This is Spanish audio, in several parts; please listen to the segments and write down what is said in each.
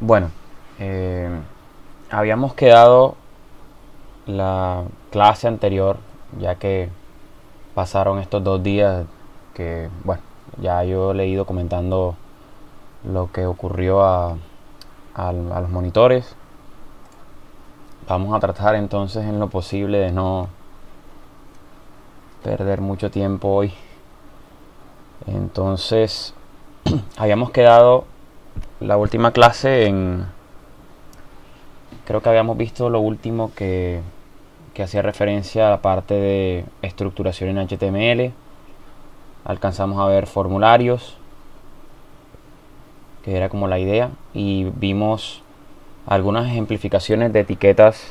Bueno, eh, habíamos quedado la clase anterior, ya que pasaron estos 2 días que, bueno, ya yo le he ido comentando lo que ocurrió a los monitores. Vamos a tratar entonces en lo posible de no perder mucho tiempo hoy. Entonces, habíamos quedado la última clase en... Creo que habíamos visto lo último que hacía referencia a la parte de estructuración en HTML. Alcanzamos a ver formularios, que era como la idea, y vimos algunas ejemplificaciones de etiquetas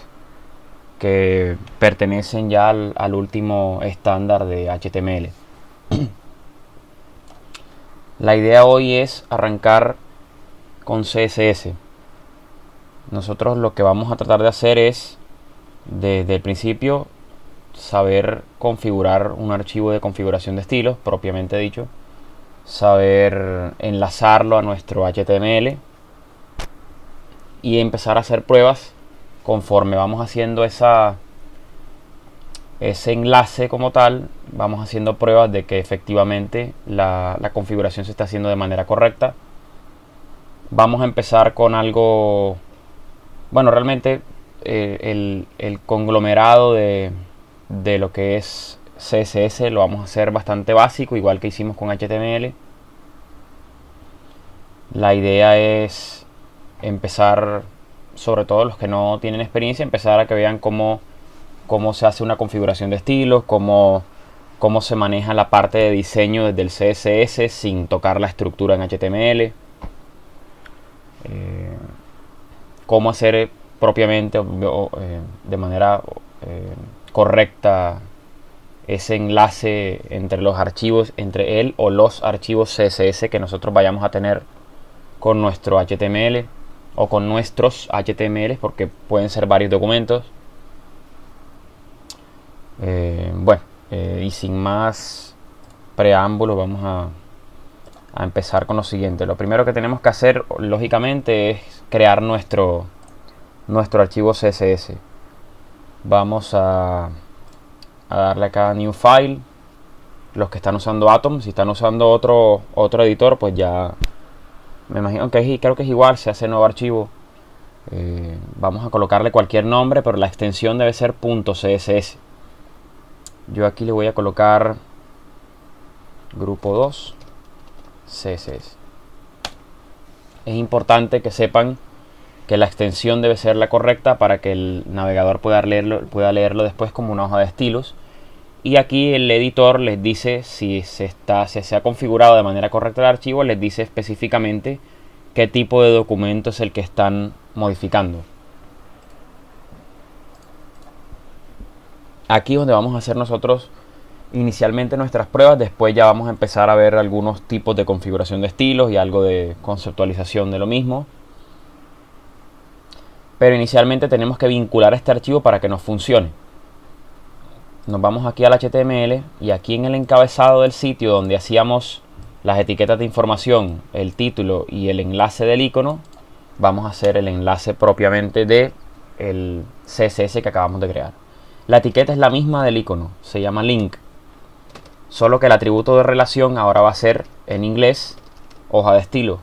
que pertenecen ya al último estándar de HTML. La idea hoy es arrancar con CSS. Nosotros lo que vamos a tratar de hacer es, desde el principio, saber configurar un archivo de configuración de estilos, propiamente dicho, saber enlazarlo a nuestro HTML y empezar a hacer pruebas conforme vamos haciendo ese enlace como tal. Vamos haciendo pruebas de que efectivamente la configuración se está haciendo de manera correcta. Vamos a empezar con algo, bueno, realmente el conglomerado de lo que es CSS lo vamos a hacer bastante básico, igual que hicimos con HTML. La idea es empezar, sobre todo los que no tienen experiencia, empezar a que vean cómo se hace una configuración de estilos, cómo se maneja la parte de diseño desde el CSS sin tocar la estructura en HTML, cómo hacer propiamente de manera correcta ese enlace entre los archivos, entre él o los archivos CSS que nosotros vayamos a tener con nuestro HTML o con nuestros HTML, porque pueden ser varios documentos. Y sin más preámbulos, vamos a empezar con lo siguiente. Lo primero que tenemos que hacer, lógicamente, es crear nuestro archivo CSS. Vamos a darle acá a New File. Los que están usando Atom, si están usando otro editor, pues ya me imagino que creo que es igual, se hace nuevo archivo. Vamos a colocarle cualquier nombre, pero la extensión debe ser .css. Yo aquí le voy a colocar grupo 2 CSS. Es importante que sepan que la extensión debe ser la correcta para que el navegador pueda leerlo después como una hoja de estilos. Y aquí el editor les dice si se ha configurado de manera correcta el archivo, les dice específicamente qué tipo de documento es el que están modificando. Aquí es donde vamos a hacer nosotros inicialmente nuestras pruebas. Después ya vamos a empezar a ver algunos tipos de configuración de estilos y algo de conceptualización de lo mismo. Pero inicialmente tenemos que vincular este archivo para que nos funcione. Nos vamos aquí al HTML y aquí en el encabezado del sitio donde hacíamos las etiquetas de información, el título y el enlace del icono, vamos a hacer el enlace propiamente de el CSS que acabamos de crear. La etiqueta es la misma del icono, se llama link, solo que el atributo de relación ahora va a ser en inglés hoja de estilo.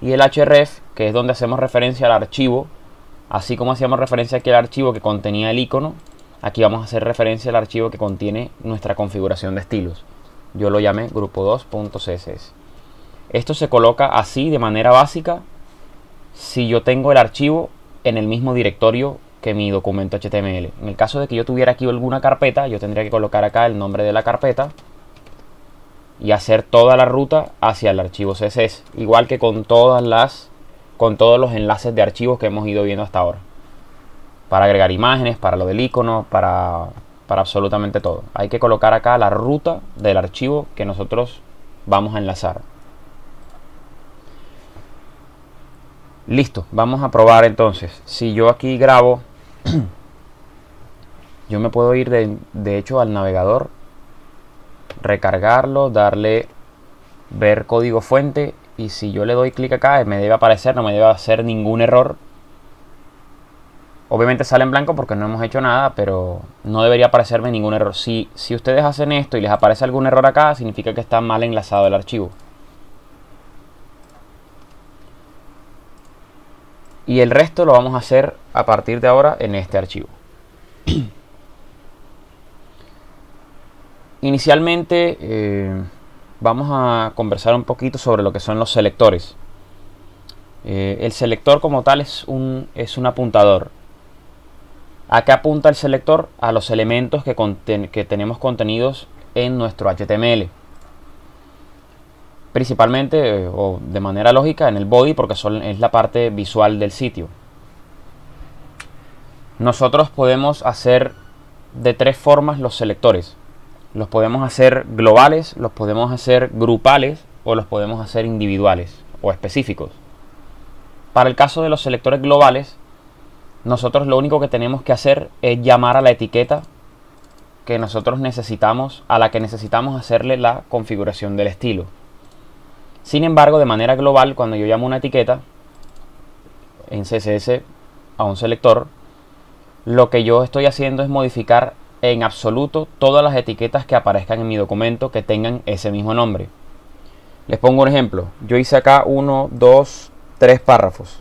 Y el href, que es donde hacemos referencia al archivo, así como hacíamos referencia aquí al archivo que contenía el icono, aquí vamos a hacer referencia al archivo que contiene nuestra configuración de estilos. Yo lo llamé grupo2.css. Esto se coloca así de manera básica si yo tengo el archivo en el mismo directorio que mi documento HTML. En el caso de que yo tuviera aquí alguna carpeta, yo tendría que colocar acá el nombre de la carpeta y hacer toda la ruta hacia el archivo CSS, igual que con todos los enlaces de archivos que hemos ido viendo hasta ahora, para agregar imágenes, para lo del icono, para absolutamente todo. Hay que colocar acá la ruta del archivo que nosotros vamos a enlazar. Listo, vamos a probar entonces. Si yo aquí grabo, yo me puedo ir de hecho al navegador, recargarlo, darle ver código fuente Y si yo le doy clic acá, me debe aparecer, no me debe hacer ningún error. Obviamente sale en blanco porque no hemos hecho nada, pero no debería aparecerme ningún error. Si ustedes hacen esto y les aparece algún error acá, significa que está mal enlazado el archivo. Y el resto lo vamos a hacer a partir de ahora en este archivo. Inicialmente vamos a conversar un poquito sobre lo que son los selectores. El selector como tal es un apuntador. ¿A qué apunta el selector? A los elementos que tenemos contenidos en nuestro HTML. Principalmente o de manera lógica en el body, porque es la parte visual del sitio. Nosotros podemos hacer de tres formas los selectores. Los podemos hacer globales, los podemos hacer grupales o los podemos hacer individuales o específicos. Para el caso de los selectores globales, nosotros lo único que tenemos que hacer es llamar a la etiqueta que nosotros necesitamos, a la que necesitamos hacerle la configuración del estilo. Sin embargo, de manera global, cuando yo llamo una etiqueta en CSS a un selector, lo que yo estoy haciendo es modificar en absoluto todas las etiquetas que aparezcan en mi documento que tengan ese mismo nombre. Les pongo un ejemplo. Yo hice acá 1, 2, 3 párrafos.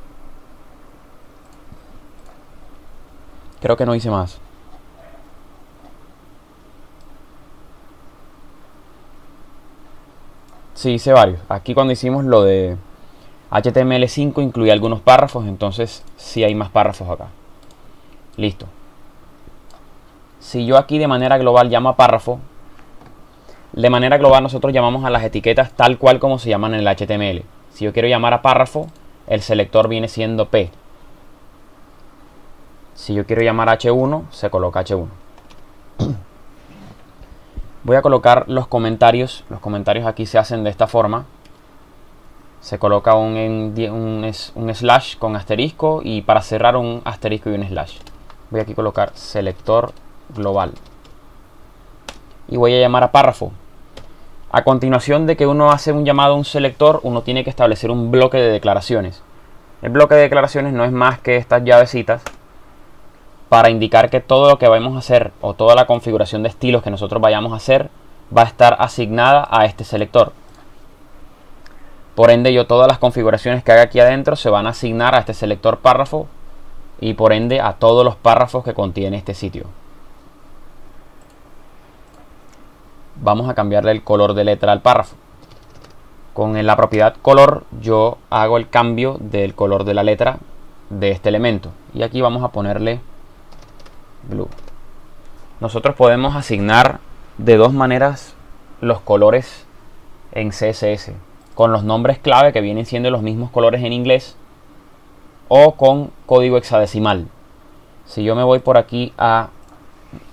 Creo que no hice más. Sí, hice varios. Aquí cuando hicimos lo de HTML5 incluía algunos párrafos, entonces sí hay más párrafos acá. Listo. Si yo aquí de manera global llamo a párrafo, de manera global nosotros llamamos a las etiquetas tal cual como se llaman en el HTML. Si yo quiero llamar a párrafo, el selector viene siendo P. Si yo quiero llamar a H1, se coloca H1. Voy a colocar los comentarios. Los comentarios aquí se hacen de esta forma. Se coloca un slash con asterisco y para cerrar un asterisco y un slash. Voy aquí a colocar selector global. Y voy a llamar a párrafo. A continuación de que uno hace un llamado a un selector, uno tiene que establecer un bloque de declaraciones. El bloque de declaraciones no es más que estas llavecitas para indicar que todo lo que vamos a hacer o toda la configuración de estilos que nosotros vayamos a hacer va a estar asignada a este selector. Por ende, yo todas las configuraciones que haga aquí adentro se van a asignar a este selector párrafo y por ende a todos los párrafos que contiene este sitio. Vamos a cambiarle el color de letra al párrafo. Con la propiedad color yo hago el cambio del color de la letra de este elemento. Y aquí vamos a ponerle blue. Nosotros podemos asignar de dos maneras los colores en CSS. Con los nombres clave que vienen siendo los mismos colores en inglés o con código hexadecimal. Si yo me voy por aquí a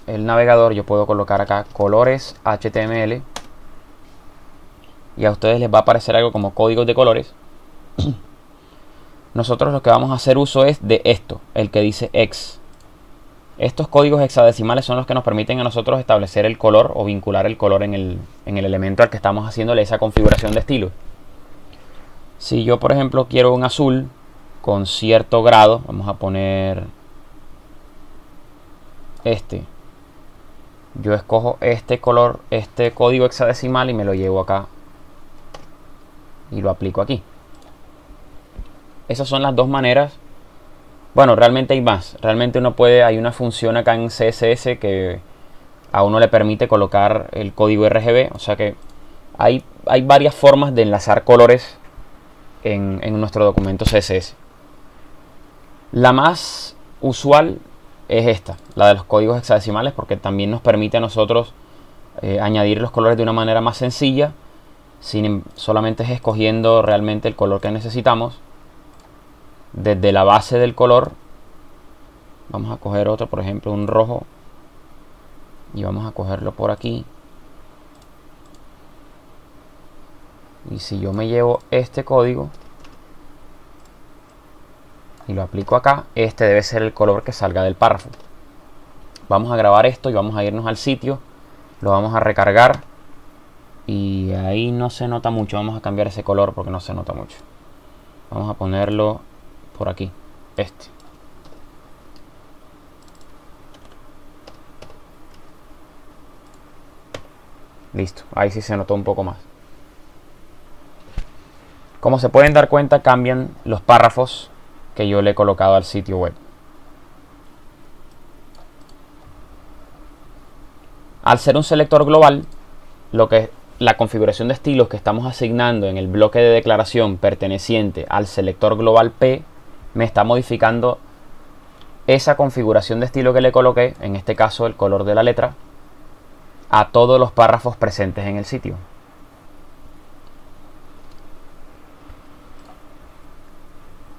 el navegador, yo puedo colocar acá colores HTML y a ustedes les va a aparecer algo como códigos de colores. Nosotros lo que vamos a hacer uso es de esto, el que dice hex. Estos códigos hexadecimales son los que nos permiten a nosotros establecer el color o vincular el color en el elemento al que estamos haciéndole esa configuración de estilo. Si yo por ejemplo quiero un azul con cierto grado, vamos a poner este. Yo escojo este color, este código hexadecimal y me lo llevo acá y lo aplico aquí. Esas son las dos maneras. Bueno, realmente hay más. Realmente hay una función acá en CSS que a uno le permite colocar el código RGB. O sea que hay varias formas de enlazar colores en nuestro documento CSS. La más usual es esta, la de los códigos hexadecimales, porque también nos permite a nosotros añadir los colores de una manera más sencilla, solamente es escogiendo realmente el color que necesitamos. Desde la base del color vamos a coger otro, por ejemplo un rojo, y vamos a cogerlo por aquí. Y si yo me llevo este código y lo aplico acá, este debe ser el color que salga del párrafo. Vamos a grabar esto y vamos a irnos al sitio, lo vamos a recargar Y ahí no se nota mucho. Vamos a cambiar ese color porque no se nota mucho. Vamos a ponerlo por aquí. Este. Listo. Ahí sí se notó un poco más. Como se pueden dar cuenta, cambian los párrafos que yo le he colocado al sitio web. Al ser un selector global, la configuración de estilos que estamos asignando en el bloque de declaración perteneciente al selector global P me está modificando esa configuración de estilo que le coloqué, en este caso el color de la letra, a todos los párrafos presentes en el sitio.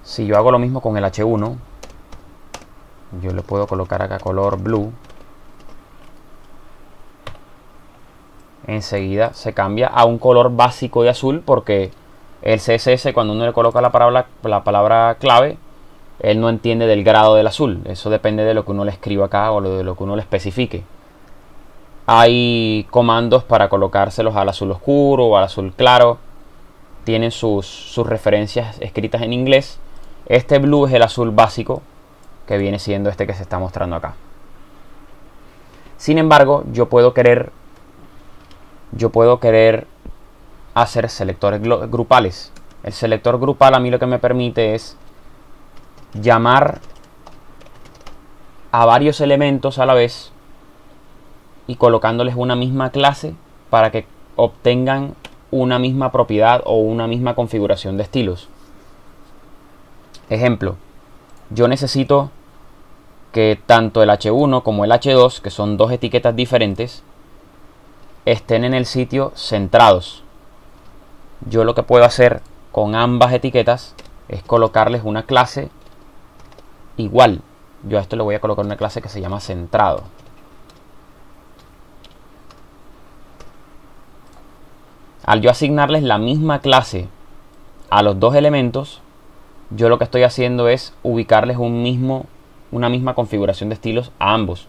Si yo hago lo mismo con el H1, yo le puedo colocar acá color blue. Enseguida se cambia a un color básico de azul, porque el CSS, cuando uno le coloca la palabra clave, él no entiende del grado del azul. Eso depende de lo que uno le escriba acá o de lo que uno le especifique. Hay comandos para colocárselos al azul oscuro o al azul claro. Tienen sus referencias escritas en inglés. Este blue es el azul básico, que viene siendo este que se está mostrando acá. Sin embargo, yo puedo querer hacer selectores grupales. El selector grupal a mí lo que me permite es llamar a varios elementos a la vez y colocándoles una misma clase para que obtengan una misma propiedad o una misma configuración de estilos. Ejemplo, yo necesito que tanto el H1 como el H2, que son dos etiquetas diferentes, estén en el sitio centrados. Yo lo que puedo hacer con ambas etiquetas es colocarles una clase igual. Yo a esto le voy a colocar una clase que se llama centrado. Al yo asignarles la misma clase a los dos elementos, yo lo que estoy haciendo es ubicarles una misma configuración de estilos a ambos,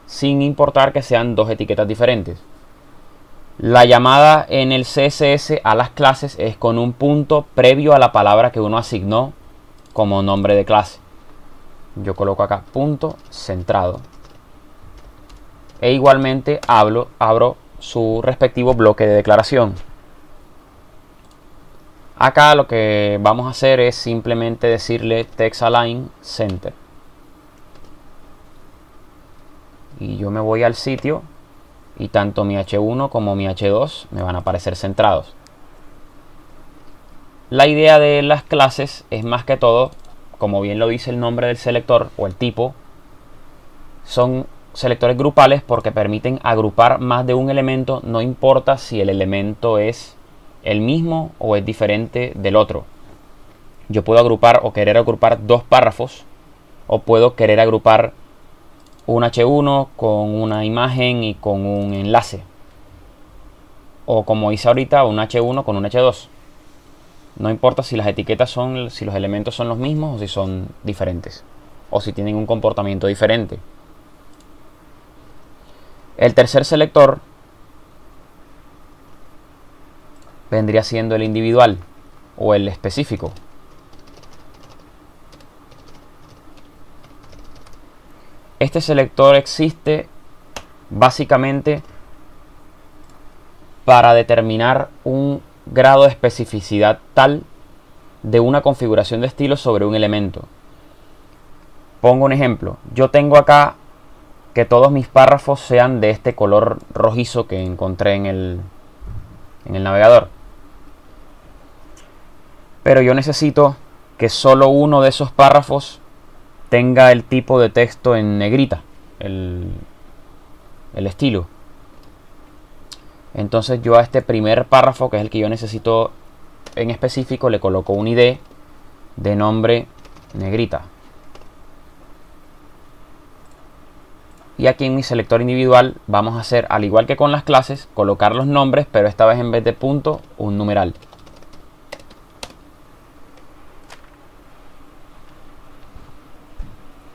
sin importar que sean dos etiquetas diferentes. La llamada en el CSS a las clases es con un punto previo a la palabra que uno asignó como nombre de clase. Yo coloco acá punto centrado. E igualmente abro su respectivo bloque de declaración. Acá lo que vamos a hacer es simplemente decirle text align center. Y yo me voy al sitio y tanto mi H1 como mi H2 me van a aparecer centrados. La idea de las clases es más que todo, como bien lo dice el nombre del selector o el tipo, son selectores grupales porque permiten agrupar más de un elemento, no importa si el elemento es el mismo o es diferente del otro. Yo puedo agrupar o querer agrupar dos párrafos, o puedo querer agrupar un H1 con una imagen y con un enlace, o como hice ahorita, un H1 con un H2. No importa si las etiquetas si los elementos son los mismos o si son diferentes, o si tienen un comportamiento diferente. El tercer selector vendría siendo el individual o el específico. Este selector existe básicamente para determinar un grado de especificidad tal de una configuración de estilo sobre un elemento. Pongo un ejemplo. Yo tengo acá que todos mis párrafos sean de este color rojizo que encontré en el navegador. Pero yo necesito que solo uno de esos párrafos tenga el tipo de texto en negrita, el estilo. Entonces yo a este primer párrafo, que es el que yo necesito en específico, le coloco un ID de nombre negrita. Y aquí en mi selector individual vamos a hacer, al igual que con las clases, colocar los nombres, pero esta vez en vez de punto, un numeral.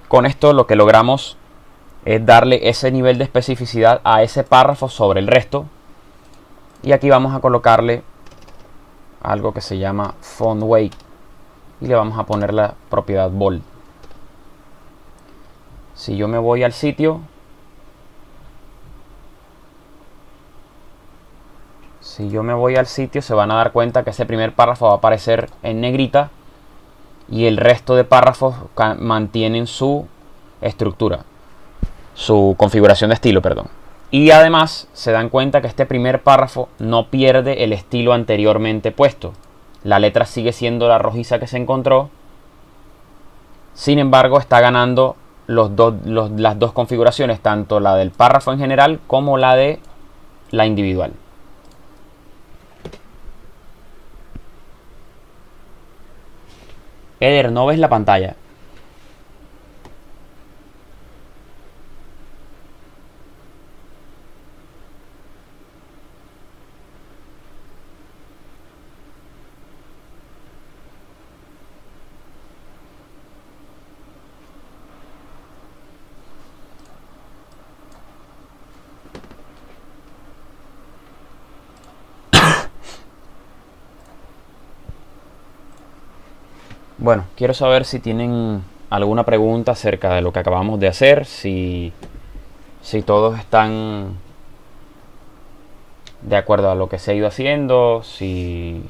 Con esto lo que logramos es darle ese nivel de especificidad a ese párrafo sobre el resto, Y aquí vamos a colocarle algo que se llama font weight y le vamos a poner la propiedad bold. Si yo me voy al sitio, se van a dar cuenta que ese primer párrafo va a aparecer en negrita y el resto de párrafos mantienen su estructura, su configuración de estilo, perdón. Y además se dan cuenta que este primer párrafo no pierde el estilo anteriormente puesto. La letra sigue siendo la rojiza que se encontró. Sin embargo, está ganando las dos configuraciones, tanto la del párrafo en general como la de la individual. Eder, ¿no ves la pantalla? Bueno, quiero saber si tienen alguna pregunta acerca de lo que acabamos de hacer, si todos están de acuerdo a lo que se ha ido haciendo, si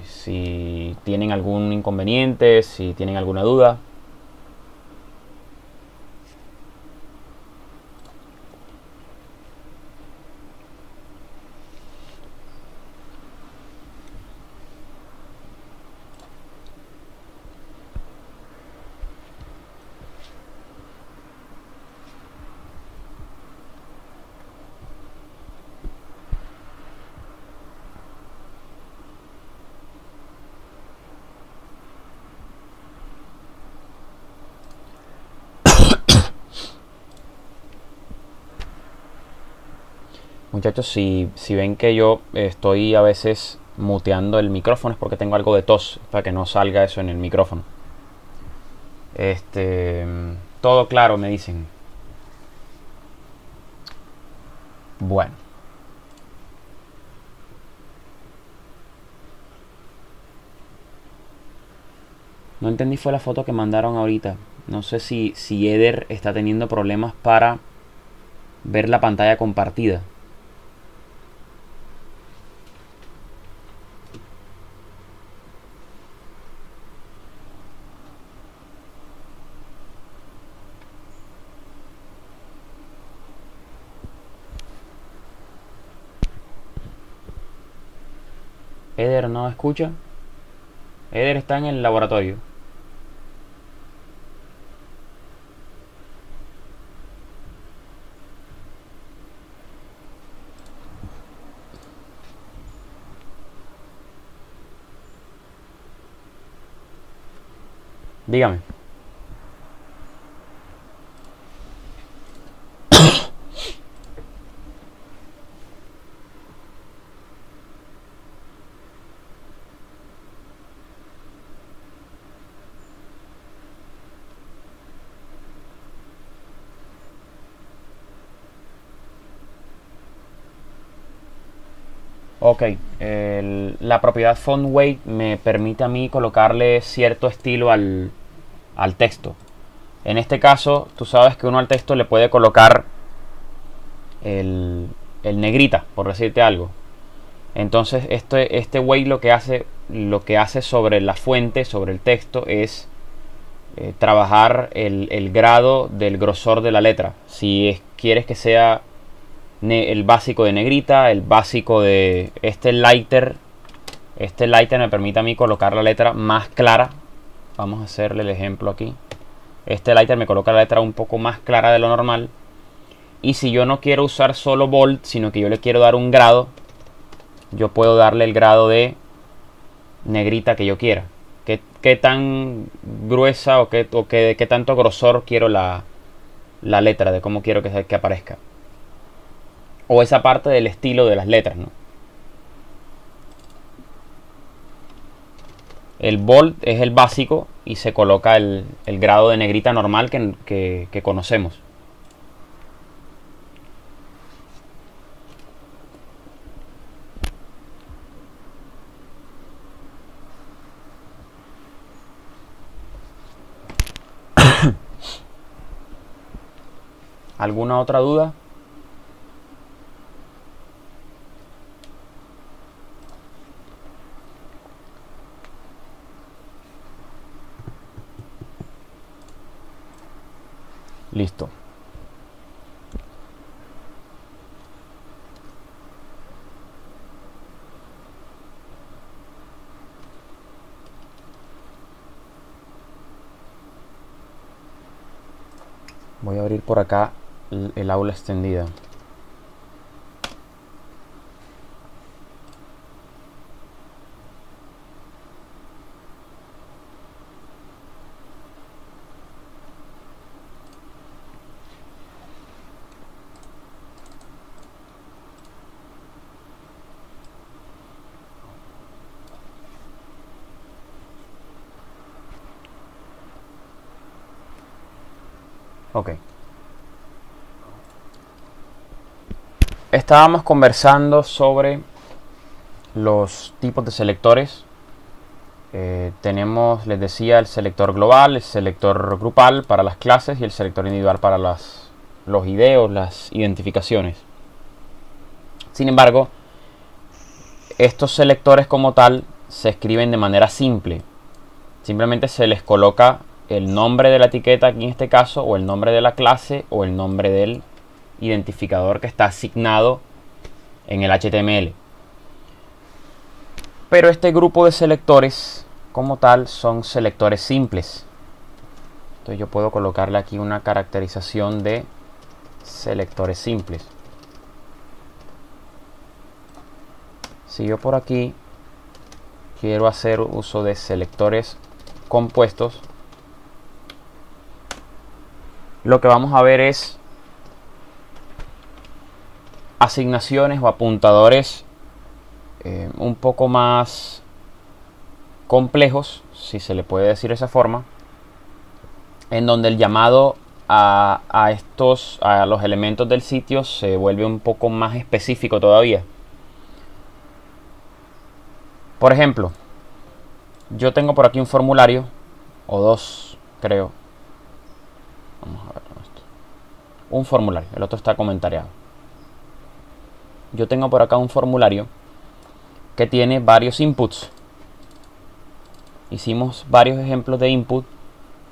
tienen algún inconveniente, si tienen alguna duda. Muchachos, si ven que yo estoy a veces muteando el micrófono es porque tengo algo de tos, para que no salga eso en el micrófono. Todo claro, me dicen. Bueno. No entendí fue la foto que mandaron ahorita. No sé si Eder está teniendo problemas para ver la pantalla compartida. Eder no escucha. Eder está en el laboratorio. Dígame. Ok, la propiedad font weight me permite a mí colocarle cierto estilo al texto. En este caso, tú sabes que uno al texto le puede colocar el negrita, por decirte algo. Entonces, este weight lo que hace sobre la fuente, sobre el texto, es trabajar el grado del grosor de la letra. Si quieres que sea el básico de negrita, el básico de este lighter me permite a mí colocar la letra más clara. Vamos a hacerle el ejemplo aquí. Este lighter me coloca la letra un poco más clara de lo normal. Y si yo no quiero usar solo bold, sino que yo le quiero dar un grado, yo puedo darle el grado de negrita que yo quiera. Qué tan gruesa o qué tanto grosor quiero la letra, de cómo quiero que aparezca. O esa parte del estilo de las letras, ¿no? El bold es el básico y se coloca el grado de negrita normal que conocemos. ¿Alguna otra duda? Listo. Voy a abrir por acá el aula extendida. Ok. Estábamos conversando sobre los tipos de selectores. Tenemos, les decía, el selector global, el selector grupal para las clases y el selector individual para los IDs, las identificaciones. Sin embargo, estos selectores como tal se escriben de manera simple. Simplemente se les coloca el nombre de la etiqueta, aquí en este caso, o el nombre de la clase, o el nombre del identificador que está asignado en el HTML. Pero este grupo de selectores como tal son selectores simples. Entonces yo puedo colocarle aquí una caracterización de selectores simples. Si yo por aquí quiero hacer uso de selectores compuestos, lo que vamos a ver es asignaciones o apuntadores un poco más complejos, si se le puede decir de esa forma, en donde el llamado a los elementos del sitio se vuelve un poco más específico todavía. Por ejemplo, yo tengo por aquí un formulario, o dos, creo. Vamos a ver esto. Un formulario, el otro está comentariado. Yo tengo por acá un formulario que tiene varios inputs. Hicimos varios ejemplos de input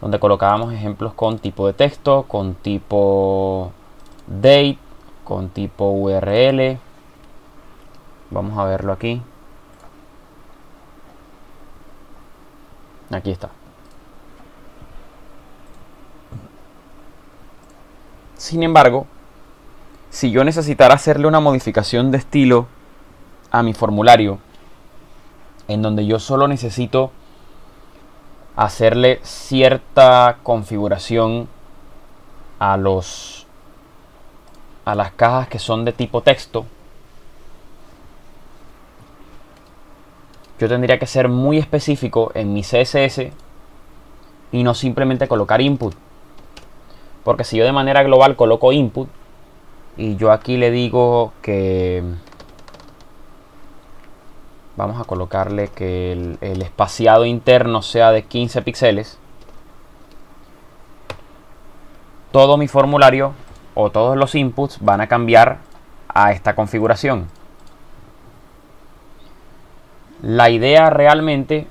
donde colocábamos ejemplos con tipo de texto, con tipo date, con tipo URL. Vamos a verlo aquí. Aquí está. Sin embargo, si yo necesitara hacerle una modificación de estilo a mi formulario, en donde yo solo necesito hacerle cierta configuración a las cajas que son de tipo texto, yo tendría que ser muy específico en mi CSS y no simplemente colocar input. Porque si yo de manera global coloco input y yo aquí le digo que vamos a colocarle que el espaciado interno sea de 15 píxeles, todo mi formulario o todos los inputs van a cambiar a esta configuración. La idea realmente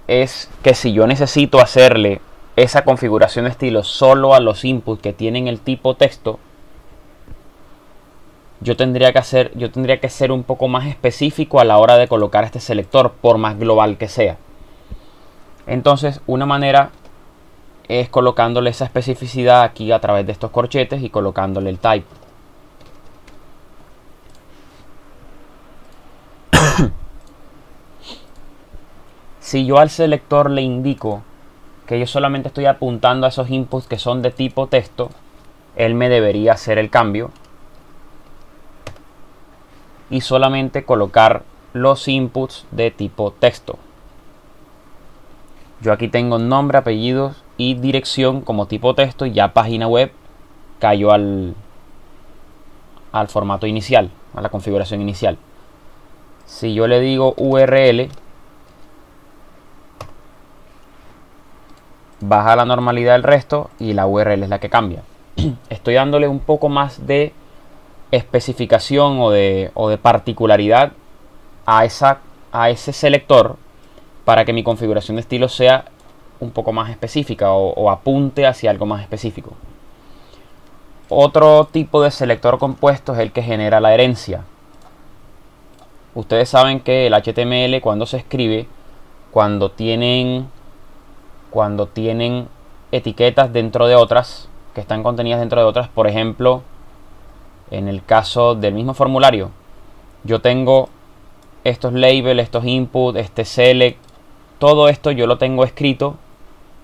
es que si yo necesito hacerle esa configuración de estilo solo a los inputs que tienen el tipo texto, yo tendría que ser un poco más específico a la hora de colocar este selector, por más global que sea. Entonces, una manera es colocándole esa especificidad aquí a través de estos corchetes y colocándole el type. Si yo al selector le indico que yo solamente estoy apuntando a esos inputs que son de tipo texto, él me debería hacer el cambio y solamente colocar los inputs de tipo texto. Yo aquí tengo nombre, apellidos y dirección como tipo texto y ya página web cayó al formato inicial, a la configuración inicial. Si yo le digo URL, baja la normalidad del resto y la URL es la que cambia. estoy dándole un poco más de especificación o de particularidad a ese selector para que mi configuración de estilo sea un poco más específica o apunte hacia algo más específico. Otro tipo de selector compuesto es el que genera la herencia. Ustedes saben que el HTML, cuando se escribe, cuando tienen etiquetas dentro de otras, que están contenidas dentro de otras, por ejemplo, en el caso del mismo formulario, yo tengo estos labels, estos input, este select, todo esto yo lo tengo escrito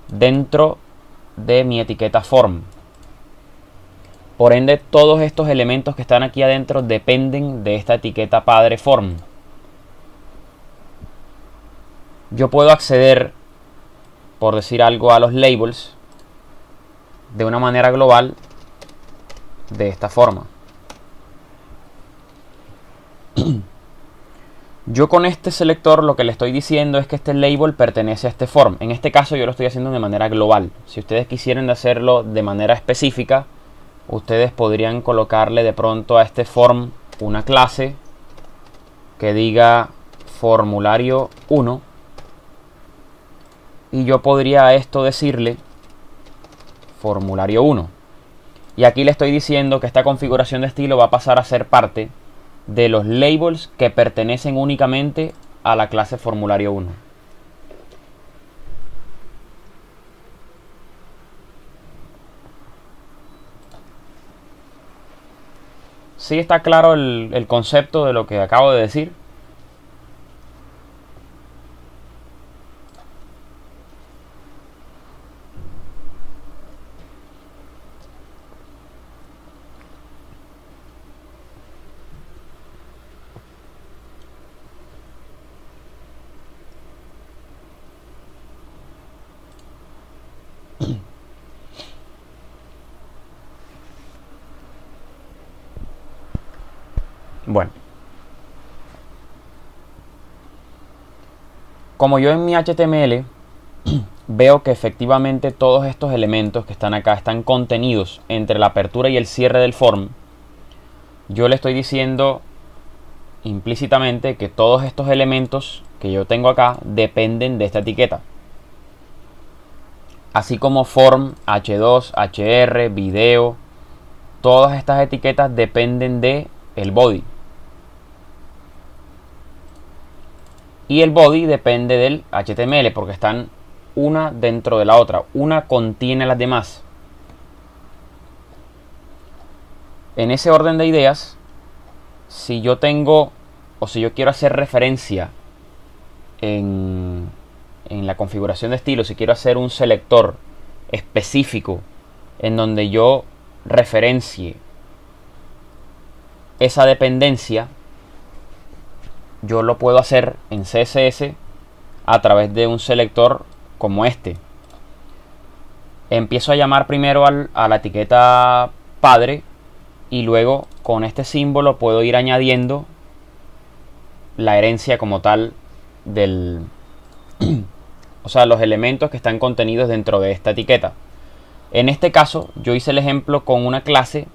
dentro de mi etiqueta form. Por ende, todos estos elementos que están aquí adentro dependen de esta etiqueta padre form. Yo puedo acceder, por decir algo, a los labels de una manera global de esta forma. Yo con este selector lo que le estoy diciendo es que este label pertenece a este form. En este caso yo lo estoy haciendo de manera global. Si ustedes quisieran hacerlo de manera específica, ustedes podrían colocarle de pronto a este form una clase que diga formulario 1 y yo podría a esto decirle formulario 1. Y aquí le estoy diciendo que esta configuración de estilo va a pasar a ser parte de los labels que pertenecen únicamente a la clase formulario 1. ¿Sí está claro el concepto de lo que acabo de decir? Bueno, como yo en mi HTML veo que efectivamente todos estos elementos que están acá están contenidos entre la apertura y el cierre del form, yo le estoy diciendo implícitamente que todos estos elementos que yo tengo acá dependen de esta etiqueta. Así como form, h2, hr, video, todas estas etiquetas dependen de el body. Y el body depende del HTML porque están una dentro de la otra. Una contiene a las demás. En ese orden de ideas, si yo tengo o si yo quiero hacer referencia en la configuración de estilo, si quiero hacer un selector específico en donde yo referencie esa dependencia, yo lo puedo hacer en CSS a través de un selector como este. Empiezo a llamar primero a la etiqueta padre y luego con este símbolo puedo ir añadiendo la herencia como tal del o sea, los elementos que están contenidos dentro de esta etiqueta. En este caso yo hice el ejemplo con una clase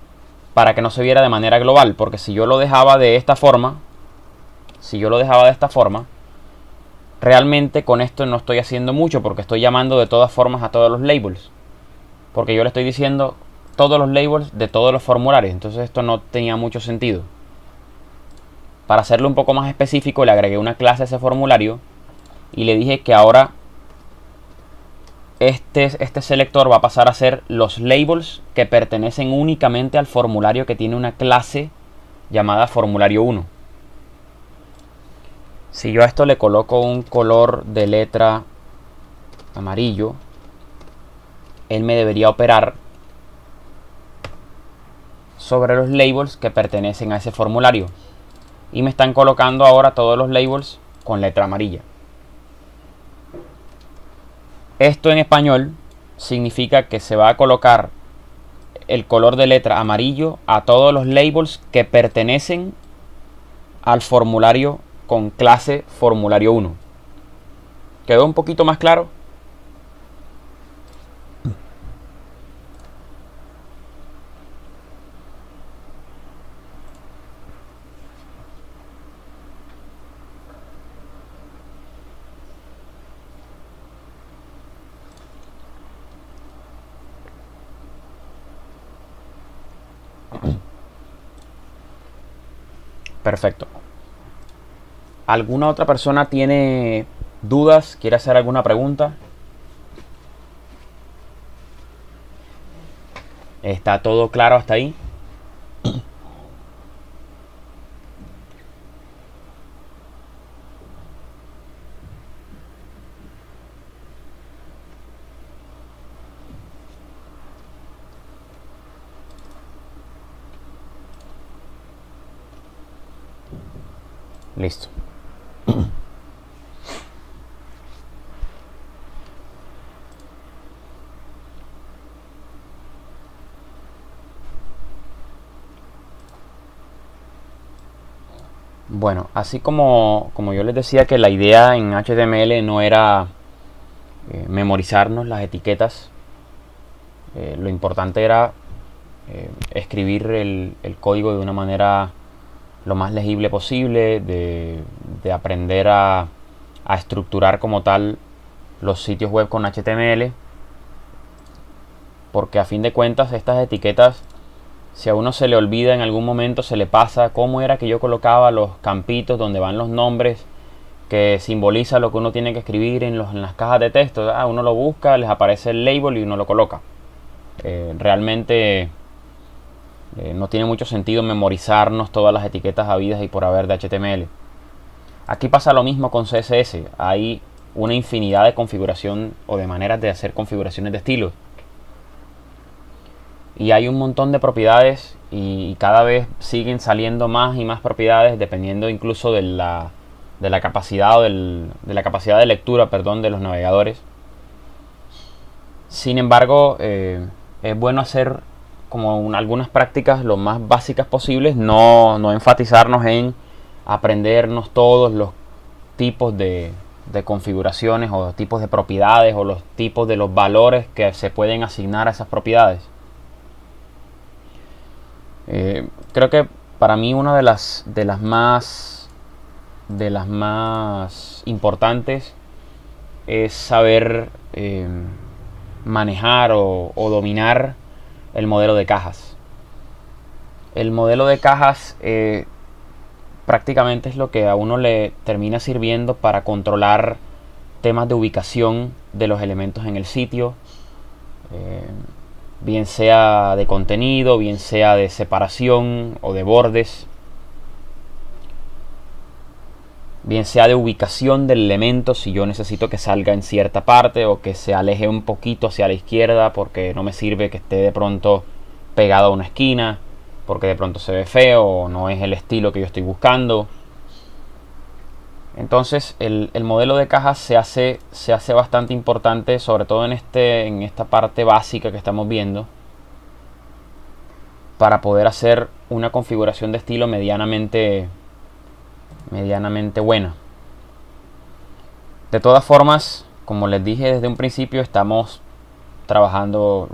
para que no se viera de manera global, porque si yo lo dejaba de esta forma, realmente con esto no estoy haciendo mucho porque estoy llamando de todas formas a todos los labels. Porque yo le estoy diciendo todos los labels de todos los formularios. Entonces esto no tenía mucho sentido. Para hacerlo un poco más específico le agregué una clase a ese formulario y le dije que ahora este selector va a pasar a ser los labels que pertenecen únicamente al formulario que tiene una clase llamada formulario 1. Si yo a esto le coloco un color de letra amarillo, él me debería operar sobre los labels que pertenecen a ese formulario. Y me están colocando ahora todos los labels con letra amarilla. Esto en español significa que se va a colocar el color de letra amarillo a todos los labels que pertenecen al formulario con clase formulario 1. ¿Quedó un poquito más claro? Perfecto. ¿Alguna otra persona tiene dudas? ¿Quiere hacer alguna pregunta? ¿Está todo claro hasta ahí? Listo. Bueno, así como yo les decía que la idea en HTML no era memorizarnos las etiquetas, lo importante era escribir el código de una manera lo más legible posible, de aprender a estructurar como tal los sitios web con HTML, porque a fin de cuentas estas etiquetas, si a uno se le olvida en algún momento, se le pasa cómo era que yo colocaba los campitos donde van los nombres que simboliza lo que uno tiene que escribir en las cajas de texto. Uno lo busca, les aparece el label y uno lo coloca. Realmente no tiene mucho sentido memorizarnos todas las etiquetas habidas y por haber de HTML. Aquí pasa lo mismo con CSS. Hay una infinidad de configuración o de maneras de hacer configuraciones de estilos. Y hay un montón de propiedades y cada vez siguen saliendo más y más propiedades dependiendo incluso de la capacidad de la capacidad de lectura, perdón, de los navegadores. Sin embargo, es bueno hacer como algunas prácticas lo más básicas posibles, no enfatizarnos en aprendernos todos los tipos de configuraciones o tipos de propiedades o los tipos de los valores que se pueden asignar a esas propiedades. Creo que para mí una de las más importantes es saber manejar o dominar el modelo de cajas. El modelo de cajas prácticamente es lo que a uno le termina sirviendo para controlar temas de ubicación de los elementos en el sitio, bien sea de contenido, bien sea de separación o de bordes, bien sea de ubicación del elemento, si yo necesito que salga en cierta parte o que se aleje un poquito hacia la izquierda porque no me sirve que esté de pronto pegado a una esquina, porque de pronto se ve feo o no es el estilo que yo estoy buscando. Entonces el modelo de cajas se hace bastante importante, sobre todo en esta parte básica que estamos viendo, para poder hacer una configuración de estilo medianamente buena. De todas formas, como les dije desde un principio, estamos trabajando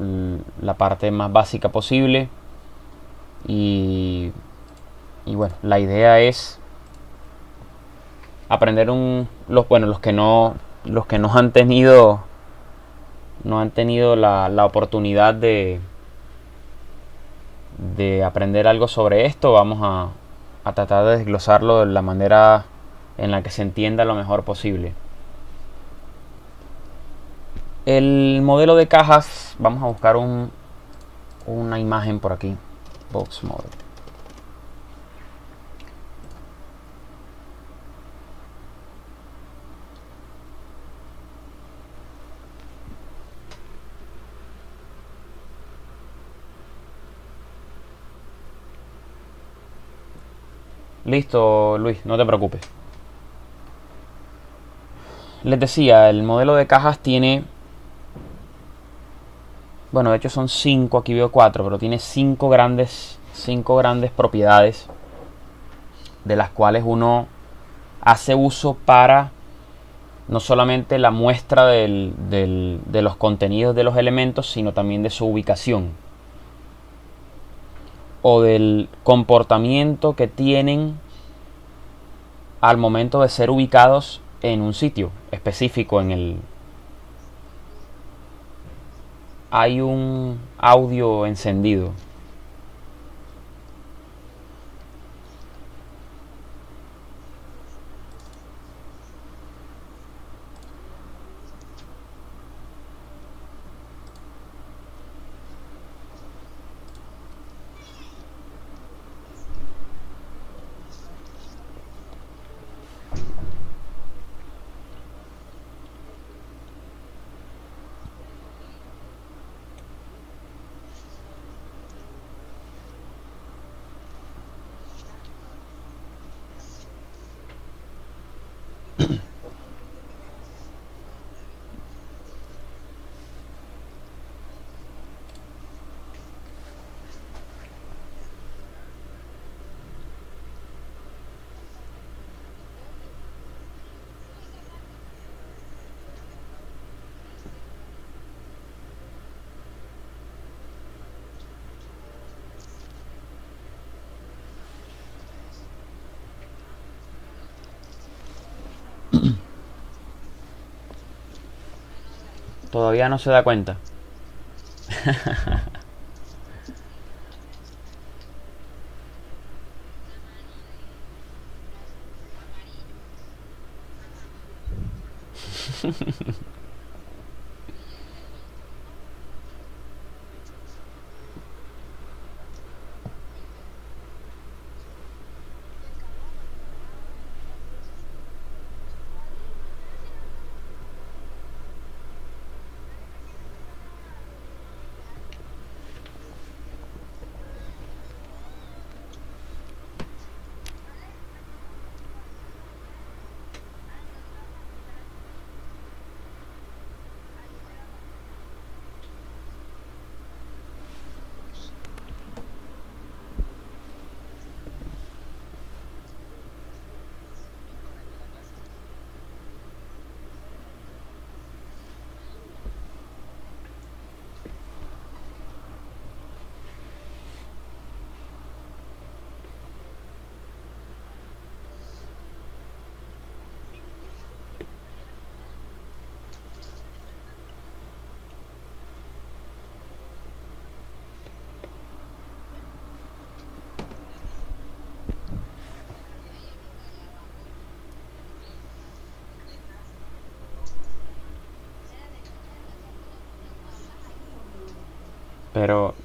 la parte más básica posible y bueno, la idea es aprender los que no han tenido la oportunidad de aprender algo sobre esto. Vamos a tratar de desglosarlo de la manera en la que se entienda lo mejor posible. El modelo de cajas, vamos a buscar una imagen por aquí. Box model. Listo, Luis, no te preocupes. Les decía, el modelo de cajas tiene, bueno, de hecho son 5, aquí veo 4, pero tiene 5 grandes propiedades de las cuales uno hace uso para no solamente la muestra de los contenidos de los elementos, sino también de su ubicación o del comportamiento que tienen al momento de ser ubicados en un sitio específico. Hay un audio encendido. Todavía no se da cuenta.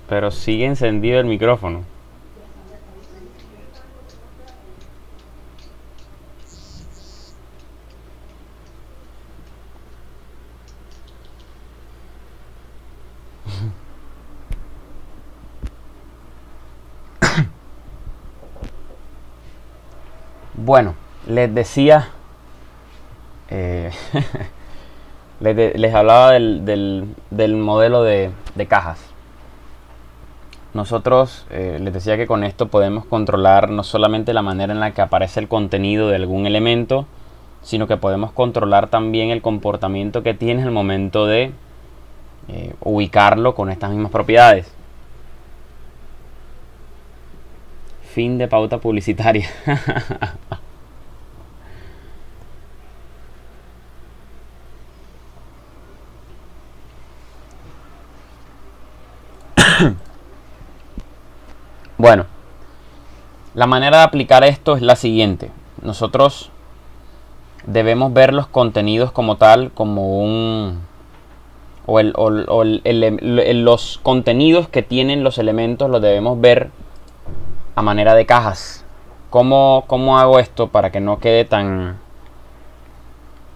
Pero sigue encendido el micrófono. Bueno, les decía, eh, les hablaba del modelo de cajas. Nosotros les decía que con esto podemos controlar no solamente la manera en la que aparece el contenido de algún elemento, sino que podemos controlar también el comportamiento que tiene al momento de ubicarlo con estas mismas propiedades. Fin de pauta publicitaria. Bueno, la manera de aplicar esto es la siguiente. Nosotros debemos ver los contenidos como tal, como un... los contenidos que tienen los elementos los debemos ver a manera de cajas. ¿Cómo hago esto para que no quede tan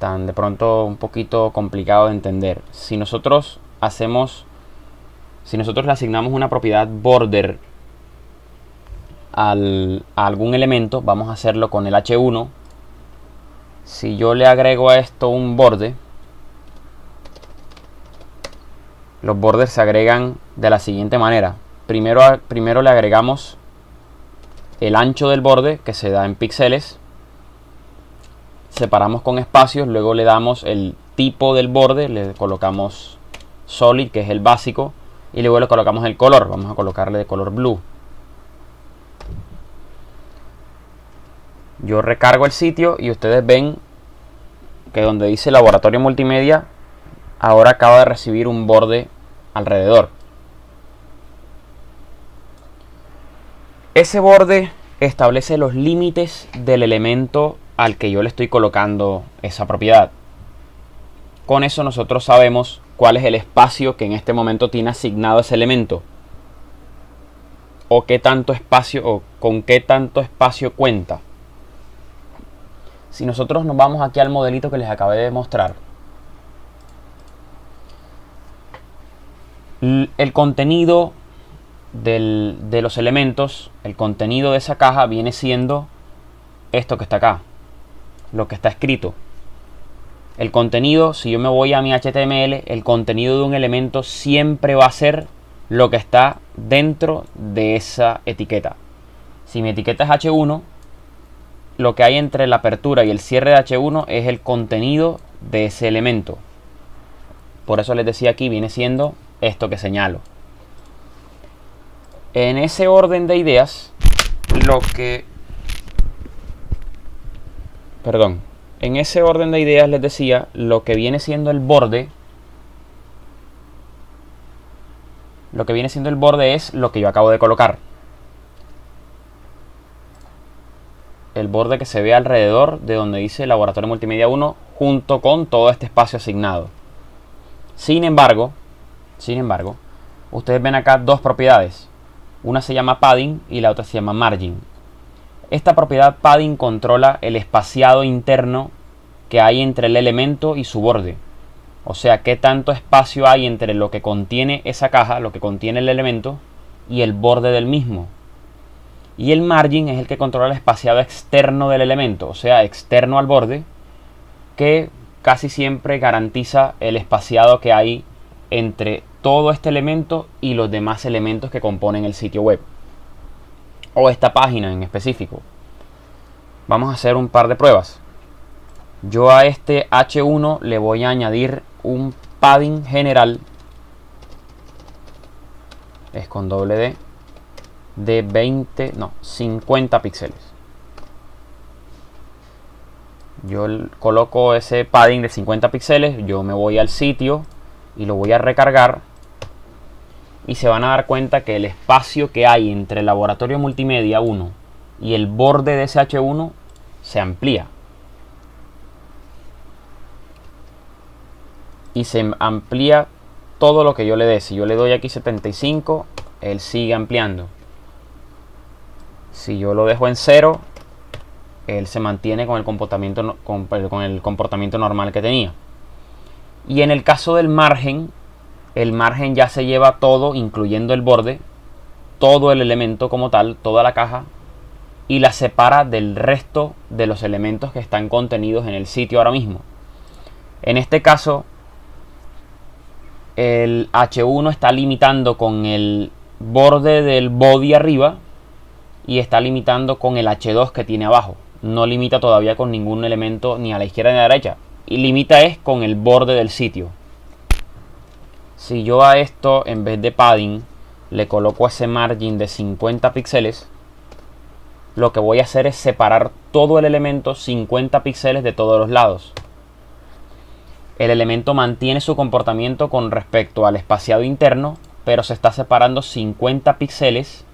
de pronto un poquito complicado de entender? Si nosotros le asignamos una propiedad border a algún elemento, vamos a hacerlo con el h1. Si yo le agrego a esto un borde, los borders se agregan de la siguiente manera. Primero le agregamos el ancho del borde, que se da en píxeles. Separamos con espacios, luego le damos el tipo del borde, le colocamos solid, que es el básico, y luego le colocamos el color. Vamos a colocarle de color blue. Yo recargo el sitio y ustedes ven que donde dice laboratorio multimedia, ahora acaba de recibir un borde alrededor. Ese borde establece los límites del elemento al que yo le estoy colocando esa propiedad. Con eso nosotros sabemos cuál es el espacio que en este momento tiene asignado ese elemento, o qué tanto espacio, o con qué tanto espacio cuenta. Si nosotros nos vamos aquí al modelito que les acabé de mostrar, el contenido de los elementos, el contenido de esa caja viene siendo esto que está acá, lo que está escrito. El contenido, si yo me voy a mi HTML, el contenido de un elemento siempre va a ser lo que está dentro de esa etiqueta. Si mi etiqueta es H1, lo que hay entre la apertura y el cierre de H1 es el contenido de ese elemento. Por eso les decía aquí, viene siendo esto que señalo. En ese orden de ideas, en ese orden de ideas les decía, lo que viene siendo el borde Lo que viene siendo el borde es lo que yo acabo de colocar. El borde que se ve alrededor de donde dice Laboratorio Multimedia 1 junto con todo este espacio asignado. Sin embargo, ustedes ven acá dos propiedades. Una se llama padding y la otra se llama margin. Esta propiedad padding controla el espaciado interno que hay entre el elemento y su borde. O sea, qué tanto espacio hay entre lo que contiene esa caja, lo que contiene el elemento, y el borde del mismo. Y el margin es el que controla el espaciado externo del elemento, o sea, externo al borde, que casi siempre garantiza el espaciado que hay entre todo este elemento y los demás elementos que componen el sitio web. O esta página en específico. Vamos a hacer un par de pruebas. Yo a este H1 le voy a añadir un padding general, es con doble D, de 50 píxeles. Yo coloco ese padding de 50 píxeles, yo me voy al sitio y lo voy a recargar. Y se van a dar cuenta que el espacio que hay entre el Laboratorio Multimedia 1 y el borde de ese H1 se amplía. Y se amplía todo lo que yo le dé. Si yo le doy aquí 75, él sigue ampliando. Si yo lo dejo en 0, él se mantiene con el comportamiento normal que tenía. Y en el caso del margen, el margen ya se lleva todo, incluyendo el borde, todo el elemento como tal, toda la caja, y la separa del resto de los elementos que están contenidos en el sitio ahora mismo. En este caso, el H1 está limitando con el borde del body arriba y está limitando con el H2 que tiene abajo. No limita todavía con ningún elemento ni a la izquierda ni a la derecha. Y limita es con el borde del sitio. Si yo a esto, en vez de padding, le coloco ese margin de 50 píxeles, lo que voy a hacer es separar todo el elemento 50 píxeles de todos los lados. El elemento mantiene su comportamiento con respecto al espaciado interno, pero se está separando 50 píxeles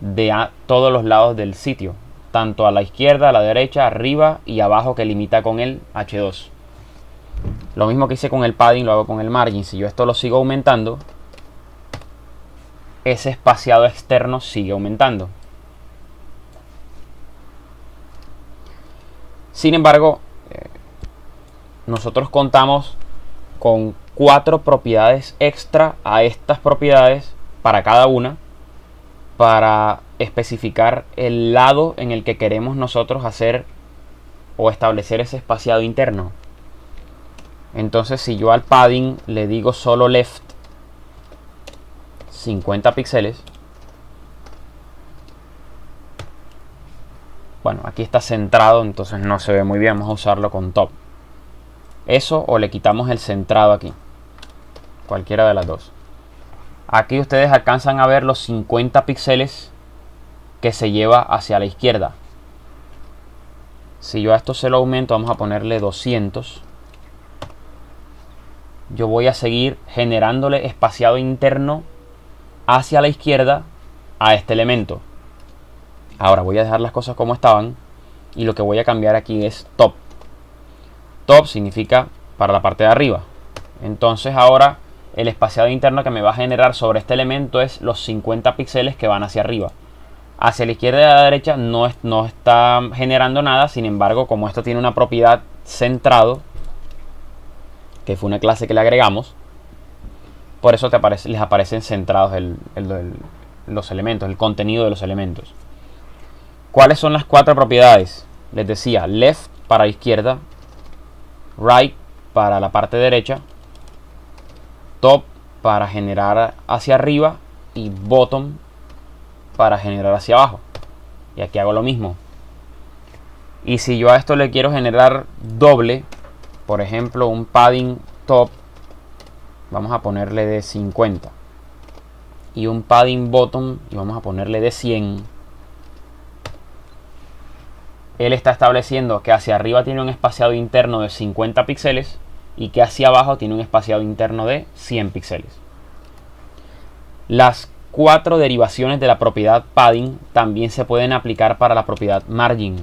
de todos los lados del sitio, tanto a la izquierda, a la derecha, arriba y abajo, que limita con el H2. Lo mismo que hice con el padding lo hago con el margin. Si yo esto lo sigo aumentando, ese espaciado externo sigue aumentando. Sin embargo, nosotros contamos con 4 propiedades extra a estas propiedades para cada una, para especificar el lado en el que queremos nosotros hacer o establecer ese espaciado interno. Entonces, si yo al padding le digo solo left 50 píxeles, bueno, aquí está centrado, entonces no se ve muy bien. Vamos a usarlo con top. Eso, o le quitamos el centrado aquí, cualquiera de las dos. Aquí ustedes alcanzan a ver los 50 píxeles que se lleva hacia la izquierda. Si yo a esto se lo aumento, vamos a ponerle 200. Yo voy a seguir generándole espaciado interno hacia la izquierda a este elemento. Ahora voy a dejar las cosas como estaban y lo que voy a cambiar aquí es top. Top significa para la parte de arriba. Entonces ahora el espaciado interno que me va a generar sobre este elemento es los 50 píxeles que van hacia arriba. Hacia la izquierda y a la derecha no está generando nada. Sin embargo, como esto tiene una propiedad centrado, que fue una clase que le agregamos, por eso les aparecen centrados los elementos, el contenido de los elementos. ¿Cuáles son las 4 propiedades? Les decía, left para izquierda, right para la parte derecha, top para generar hacia arriba y bottom para generar hacia abajo. Y aquí hago lo mismo. Y si yo a esto le quiero generar doble, por ejemplo un padding top, vamos a ponerle de 50, y un padding bottom y vamos a ponerle de 100, él está estableciendo que hacia arriba tiene un espaciado interno de 50 píxeles y que hacia abajo tiene un espaciado interno de 100 píxeles. Las 4 derivaciones de la propiedad padding también se pueden aplicar para la propiedad margin.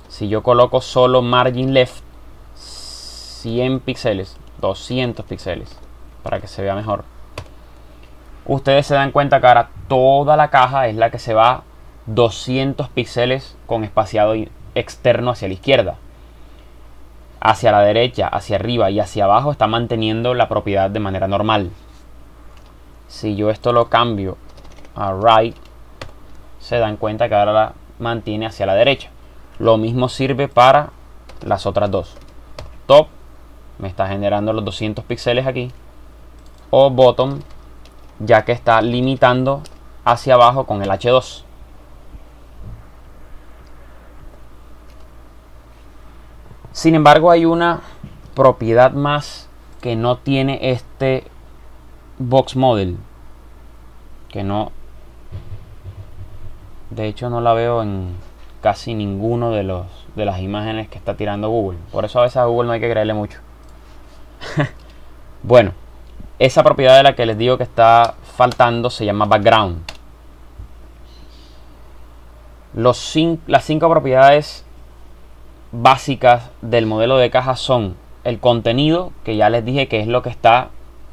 Si yo coloco solo margin left, 100 píxeles, 200 píxeles, para que se vea mejor, ustedes se dan cuenta que ahora toda la caja es la que se va 200 píxeles con espaciado externo hacia la izquierda. Hacia la derecha, hacia arriba y hacia abajo está manteniendo la propiedad de manera normal. Si yo esto lo cambio a right, se dan cuenta que ahora la mantiene hacia la derecha. Lo mismo sirve para las otras dos. Top me está generando los 200 píxeles aquí, o bottom, ya que está limitando hacia abajo con el H2. Sin embargo, hay una propiedad más que no tiene este box model, que no, de hecho no la veo en casi ninguno de las imágenes que está tirando Google. Por eso a veces a Google no hay que creerle mucho. Bueno, esa propiedad de la que les digo que está faltando se llama background. Las 5 propiedades básicas del modelo de caja son el contenido, que ya les dije que es lo que está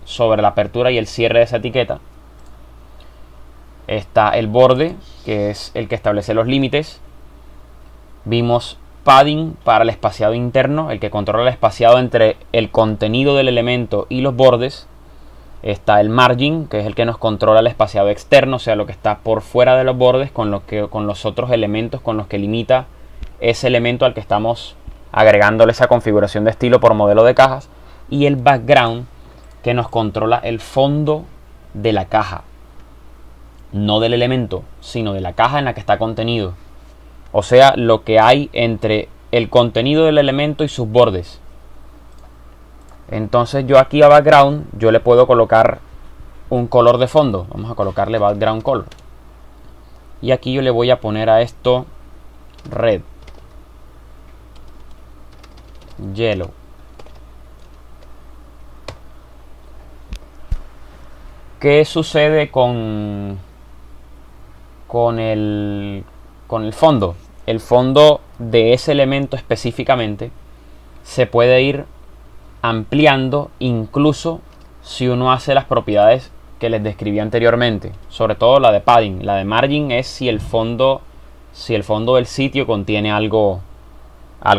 sobre la apertura y el cierre de esa etiqueta. Está el borde, que es el que establece los límites. Vimos padding para el espaciado interno, el que controla el espaciado entre el contenido del elemento y los bordes. Está el margin, que es el que nos controla el espaciado externo, o sea, lo que está por fuera de los bordes con los otros elementos con los que limita ese elemento al que estamos agregándole esa configuración de estilo por modelo de cajas. Y el background, que nos controla el fondo de la caja, no del elemento, sino de la caja en la que está contenido. O sea, lo que hay entre el contenido del elemento y sus bordes. Entonces yo aquí a background, yo le puedo colocar un color de fondo. Vamos a colocarle background color. Y aquí yo le voy a poner a esto red, yellow. ¿Qué sucede con el fondo? El fondo de ese elemento específicamente se puede ir ampliando, incluso si uno hace las propiedades que les describí anteriormente, sobre todo la de padding. La de margin es si el fondo del sitio contiene algo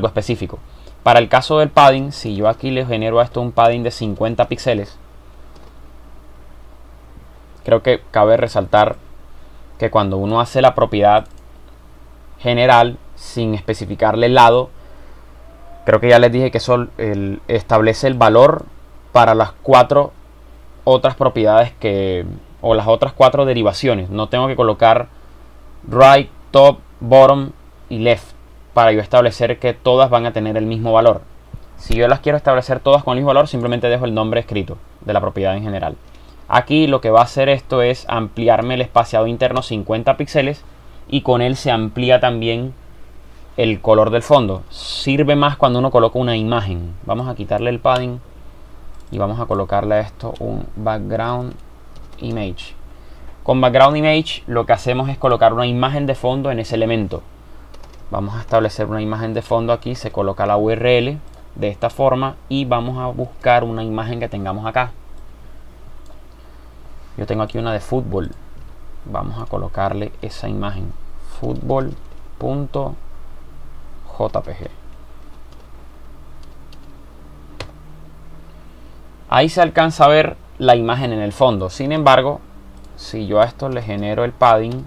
específico. Para el caso del padding, si yo aquí le genero a esto un padding de 50 píxeles, creo que cabe resaltar que cuando uno hace la propiedad general sin especificarle el lado, creo que ya les dije que eso establece el valor para las 4 otras propiedades o las otras 4 derivaciones. No tengo que colocar right, top, bottom y left para yo establecer que todas van a tener el mismo valor. Si yo las quiero establecer todas con el mismo valor, simplemente dejo el nombre escrito de la propiedad en general. Aquí lo que va a hacer esto es ampliarme el espaciado interno 50 píxeles y con él se amplía también el color del fondo. Sirve más cuando uno coloca una imagen. Vamos a quitarle el padding y vamos a colocarle a esto un background image. Con background image lo que hacemos es colocar una imagen de fondo en ese elemento. Vamos a establecer una imagen de fondo aquí, se coloca la URL de esta forma y vamos a buscar una imagen que tengamos acá. Yo tengo aquí una de fútbol. Vamos a colocarle esa imagen, fútbol.jpg. Ahí se alcanza a ver la imagen en el fondo. Sin embargo, si yo a esto le genero el padding,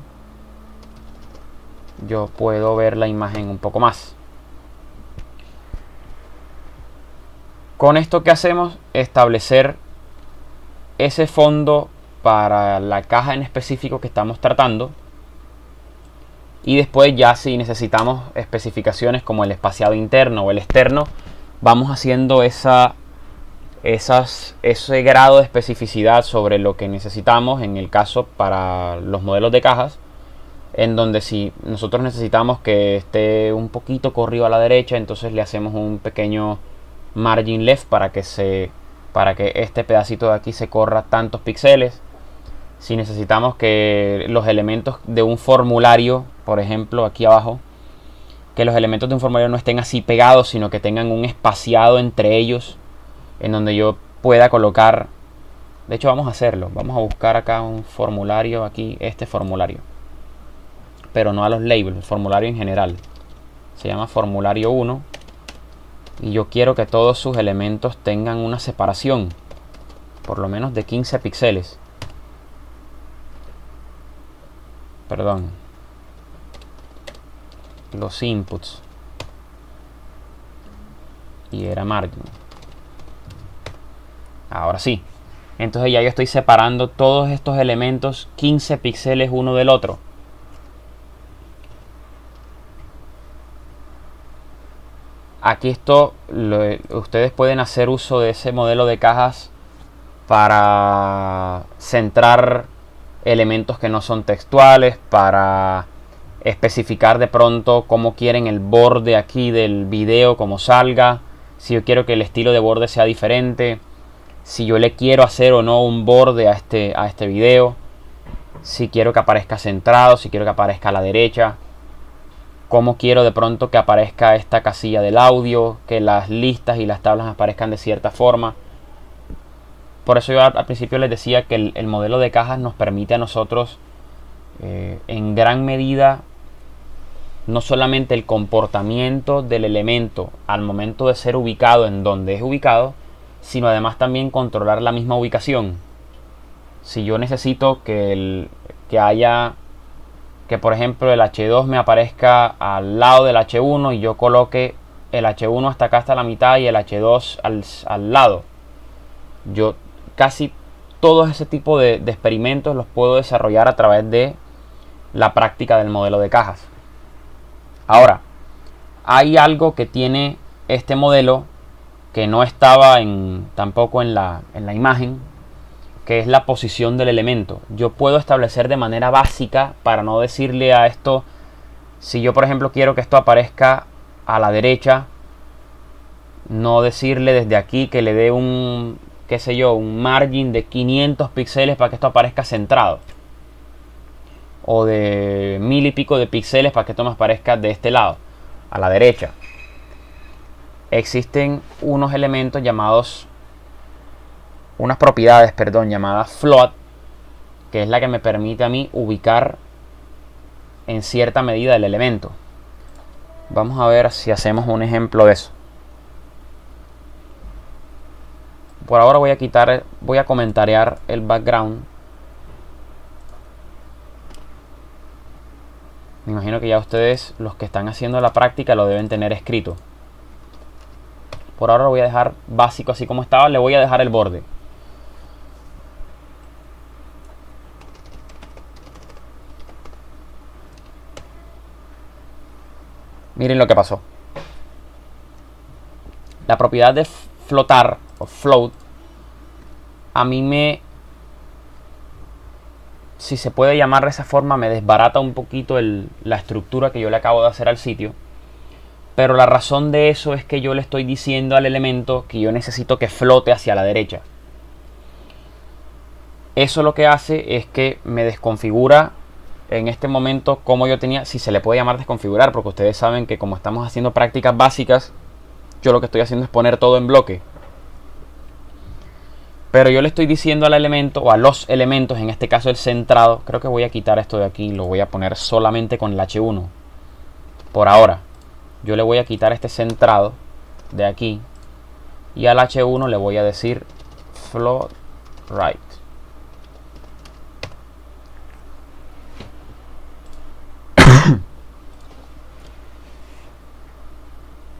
yo puedo ver la imagen un poco más. Con esto que hacemos, establecer ese fondo para la caja en específico que estamos tratando. Y después ya si necesitamos especificaciones como el espaciado interno o el externo, vamos haciendo ese grado de especificidad sobre lo que necesitamos en el caso para los modelos de cajas, en donde si nosotros necesitamos que esté un poquito corrido a la derecha, entonces le hacemos un pequeño margin left para que este pedacito de aquí se corra tantos píxeles. Si necesitamos que los elementos de un formulario, por ejemplo, aquí abajo, que los elementos de un formulario no estén así pegados, sino que tengan un espaciado entre ellos, en donde yo pueda colocar. De hecho, vamos a hacerlo. Vamos a buscar acá un formulario, aquí este formulario, pero no a los labels, el formulario en general. Se llama formulario 1 y yo quiero que todos sus elementos tengan una separación, por lo menos de 15 píxeles. Perdón. Los inputs. Y era margin. Ahora sí. Entonces ya yo estoy separando todos estos elementos 15 píxeles uno del otro. Aquí ustedes pueden hacer uso de ese modelo de cajas para centrar elementos que no son textuales, para especificar de pronto cómo quieren el borde aquí del video, cómo salga, si yo quiero que el estilo de borde sea diferente, si yo le quiero hacer o no un borde a este video, si quiero que aparezca centrado, si quiero que aparezca a la derecha, cómo quiero de pronto que aparezca esta casilla del audio, que las listas y las tablas aparezcan de cierta forma. Por eso yo al principio les decía que el modelo de cajas nos permite a nosotros en gran medida no solamente el comportamiento del elemento al momento de ser ubicado en donde es ubicado, sino además también controlar la misma ubicación. Si yo necesito que por ejemplo el H2 me aparezca al lado del H1 y yo coloque el H1 hasta acá, hasta la mitad, y el H2 al lado, yo casi todo ese tipo de experimentos los puedo desarrollar a través de la práctica del modelo de cajas. Ahora, hay algo que tiene este modelo que no estaba tampoco en la imagen, que es la posición del elemento. Yo puedo establecer de manera básica, para no decirle a esto, si yo por ejemplo quiero que esto aparezca a la derecha, no decirle desde aquí que le dé un margin de 500 píxeles para que esto aparezca centrado, o de 1000 y pico de píxeles para que esto me aparezca de este lado, a la derecha. Existen unos elementos unas propiedades, llamadas float, que es la que me permite a mí ubicar en cierta medida el elemento. Vamos a ver si hacemos un ejemplo de eso. Por ahora voy a comentarear el background. Me imagino que ya ustedes, los que están haciendo la práctica, lo deben tener escrito. Por ahora lo voy a dejar básico así como estaba. Le voy a dejar el borde. Miren lo que pasó. La propiedad de flotar o float a mí si se puede llamar de esa forma, me desbarata un poquito la estructura que yo le acabo de hacer al sitio. Pero la razón de eso es que yo le estoy diciendo al elemento que yo necesito que flote hacia la derecha. Eso lo que hace es que me desconfigura en este momento como yo tenía, si se le puede llamar desconfigurar, porque ustedes saben que como estamos haciendo prácticas básicas, yo lo que estoy haciendo es poner todo en bloque. Pero yo le estoy diciendo al elemento, o a los elementos, en este caso el centrado, creo que voy a quitar esto de aquí y lo voy a poner solamente con el H1. Por ahora, yo le voy a quitar este centrado de aquí y al H1 le voy a decir float right.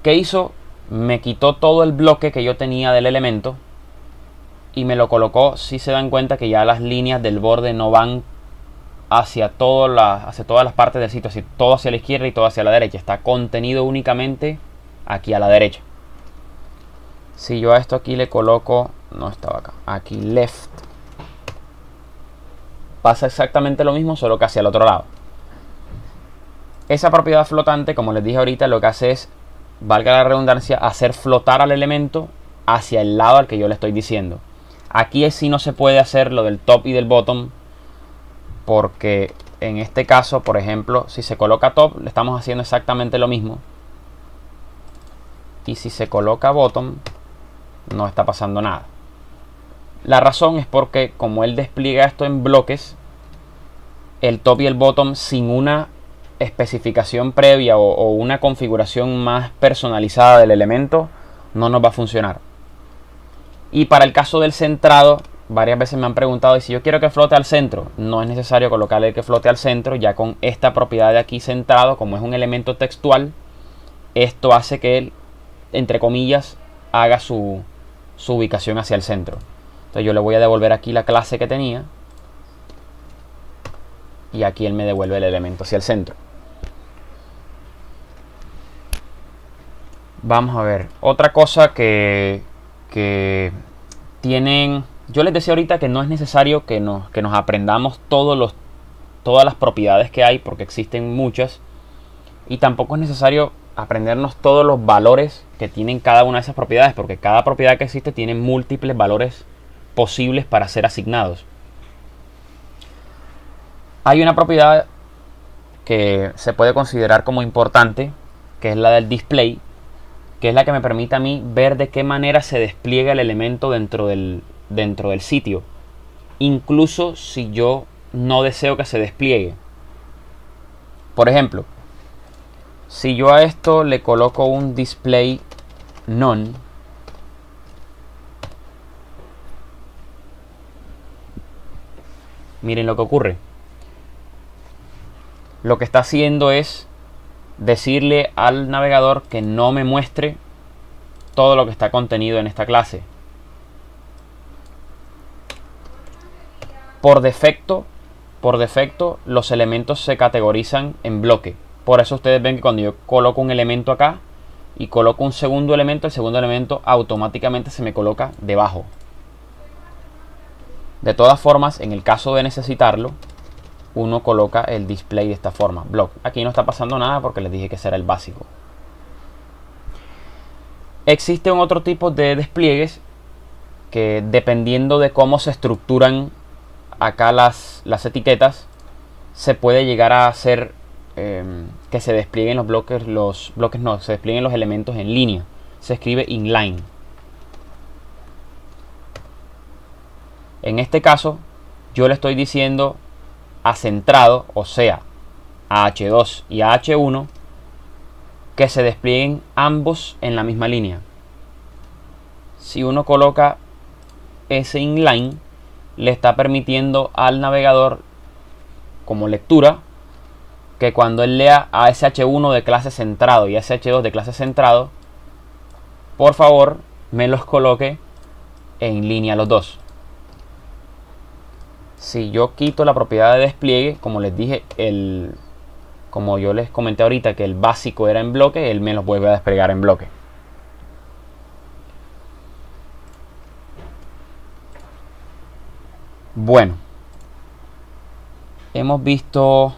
¿Qué hizo? Me quitó todo el bloque que yo tenía del elemento y me lo colocó. Si se dan cuenta que ya las líneas del borde no van hacia todas las partes del sitio, así, todo hacia la izquierda y todo hacia la derecha. Está contenido únicamente aquí a la derecha. Si yo a esto aquí le coloco, no estaba acá, aquí left, pasa exactamente lo mismo, solo que hacia el otro lado. Esa propiedad flotante, como les dije ahorita, lo que hace es, valga la redundancia, hacer flotar al elemento hacia el lado al que yo le estoy diciendo. Aquí sí no se puede hacer lo del top y del bottom, porque en este caso, por ejemplo, si se coloca top, le estamos haciendo exactamente lo mismo. Y si se coloca bottom, no está pasando nada. La razón es porque como él despliega esto en bloques, el top y el bottom sin una especificación previa o una configuración más personalizada del elemento no nos va a funcionar. Y para el caso del centrado, varias veces me han preguntado, y si yo quiero que flote al centro, no es necesario colocarle que flote al centro. Ya con esta propiedad de aquí centrado, como es un elemento textual, esto hace que él, entre comillas, haga su ubicación hacia el centro. Entonces yo le voy a devolver aquí la clase que tenía, y aquí él me devuelve el elemento hacia el centro. Vamos a ver, otra cosa que tienen, yo les decía ahorita que no es necesario que nos aprendamos todas las propiedades que hay, porque existen muchas, y tampoco es necesario aprendernos todos los valores que tienen cada una de esas propiedades, porque cada propiedad que existe tiene múltiples valores posibles para ser asignados. Hay una propiedad que se puede considerar como importante, que es la del display, que es la que me permite a mí ver de qué manera se despliega el elemento dentro del sitio, incluso si yo no deseo que se despliegue. Por ejemplo, si yo a esto le coloco un display none, miren lo que ocurre. Lo que está haciendo es decirle al navegador que no me muestre todo lo que está contenido en esta clase. Por defecto, los elementos se categorizan en bloque. Por eso ustedes ven que cuando yo coloco un elemento acá y coloco un segundo elemento, el segundo elemento automáticamente se me coloca debajo. De todas formas, en el caso de necesitarlo, uno coloca el display de esta forma, block. Aquí no está pasando nada porque les dije que ese era el básico. Existe un otro tipo de despliegues que, dependiendo de cómo se estructuran acá las etiquetas, se puede llegar a hacer que se desplieguen se desplieguen los elementos en línea. Se escribe inline. En este caso, yo le estoy diciendo a centrado, o sea, a H2 y a H1, que se desplieguen ambos en la misma línea. Si uno coloca ese inline, le está permitiendo al navegador, como lectura, que cuando él lea a ese H1 de clase centrado y a ese H2 de clase centrado, por favor me los coloque en línea los dos. Si yo quito la propiedad de despliegue, como les dije, como yo les comenté ahorita que el básico era en bloque, él me los vuelve a desplegar en bloque. Bueno, hemos visto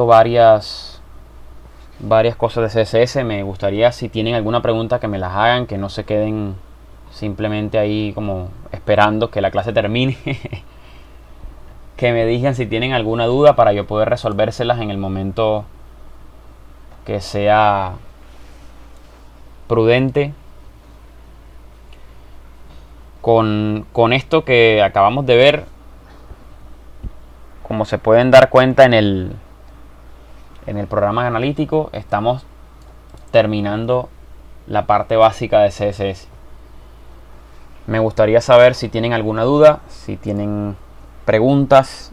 varias cosas de CSS. Me gustaría, si tienen alguna pregunta, que me las hagan, que no se queden simplemente ahí como esperando que la clase termine. Que me digan si tienen alguna duda para yo poder resolvérselas en el momento que sea prudente. Con esto que acabamos de ver, como se pueden dar cuenta en el programa analítico, estamos terminando la parte básica de CSS. Me gustaría saber si tienen alguna duda, si tienen preguntas.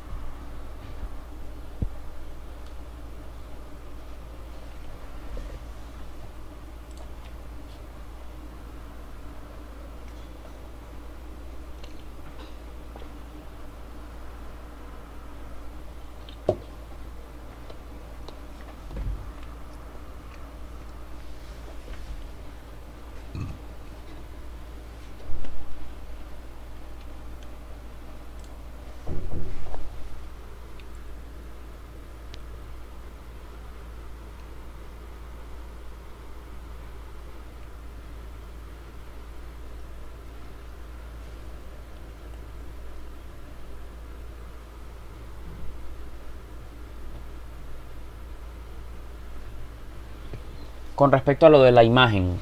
con respecto a lo de la imagen,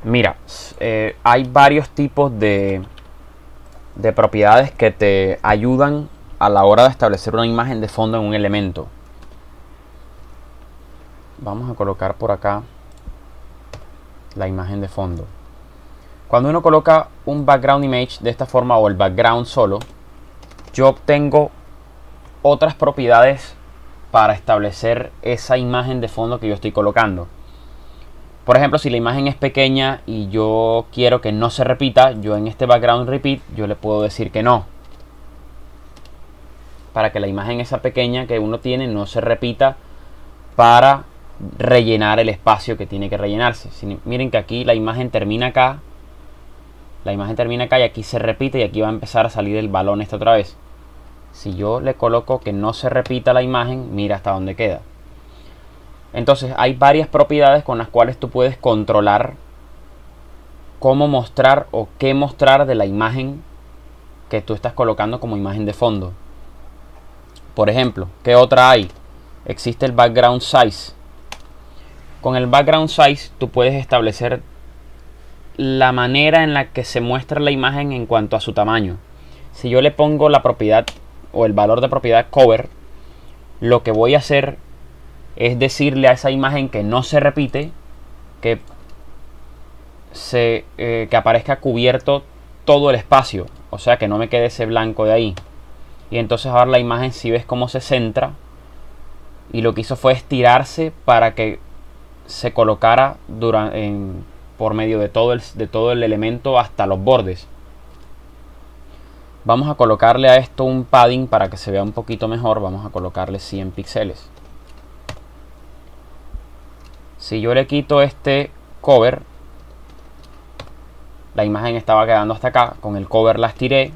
mira, hay varios tipos de propiedades que te ayudan a la hora de establecer una imagen de fondo en un elemento. Vamos a colocar por acá la imagen de fondo. Cuando uno coloca un background image de esta forma o el background solo, yo obtengo otras propiedades para establecer esa imagen de fondo que yo estoy colocando. Por ejemplo, si la imagen es pequeña y yo quiero que no se repita, yo en este background repeat, yo le puedo decir que no. Para que la imagen esa pequeña que uno tiene no se repita, para rellenar el espacio que tiene que rellenarse. Miren que aquí la imagen termina acá. La imagen termina acá y aquí se repite y aquí va a empezar a salir el balón esta otra vez. Si yo le coloco que no se repita la imagen, mira hasta dónde queda. Entonces hay varias propiedades con las cuales tú puedes controlar cómo mostrar o qué mostrar de la imagen que tú estás colocando como imagen de fondo. Por ejemplo, ¿qué otra hay? Existe el background size. Con el background size tú puedes establecer la manera en la que se muestra la imagen en cuanto a su tamaño. Si yo le pongo la propiedad o el valor de propiedad cover, lo que voy a hacer es decirle a esa imagen que no se repite, que aparezca cubierto todo el espacio, o sea que no me quede ese blanco de ahí. Y entonces ahora la imagen, si ves cómo se centra, y lo que hizo fue estirarse para que se colocara por medio de todo el elemento hasta los bordes. Vamos a colocarle a esto un padding para que se vea un poquito mejor. Vamos a colocarle 100 píxeles. Si yo le quito este cover, la imagen estaba quedando hasta acá. Con el cover la estiré.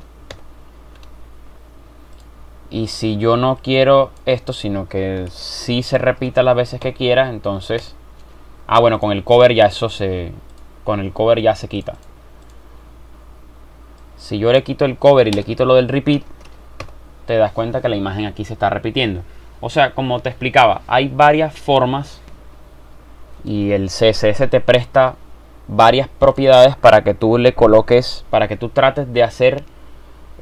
Y si yo no quiero esto, sino que sí se repita las veces que quiera, entonces... bueno, con el cover ya con el cover ya se quita. Si yo le quito el cover y le quito lo del repeat, te das cuenta que la imagen aquí se está repitiendo. O sea, como te explicaba, hay varias formas y el CSS te presta varias propiedades para que tú le coloques, para que tú trates de hacer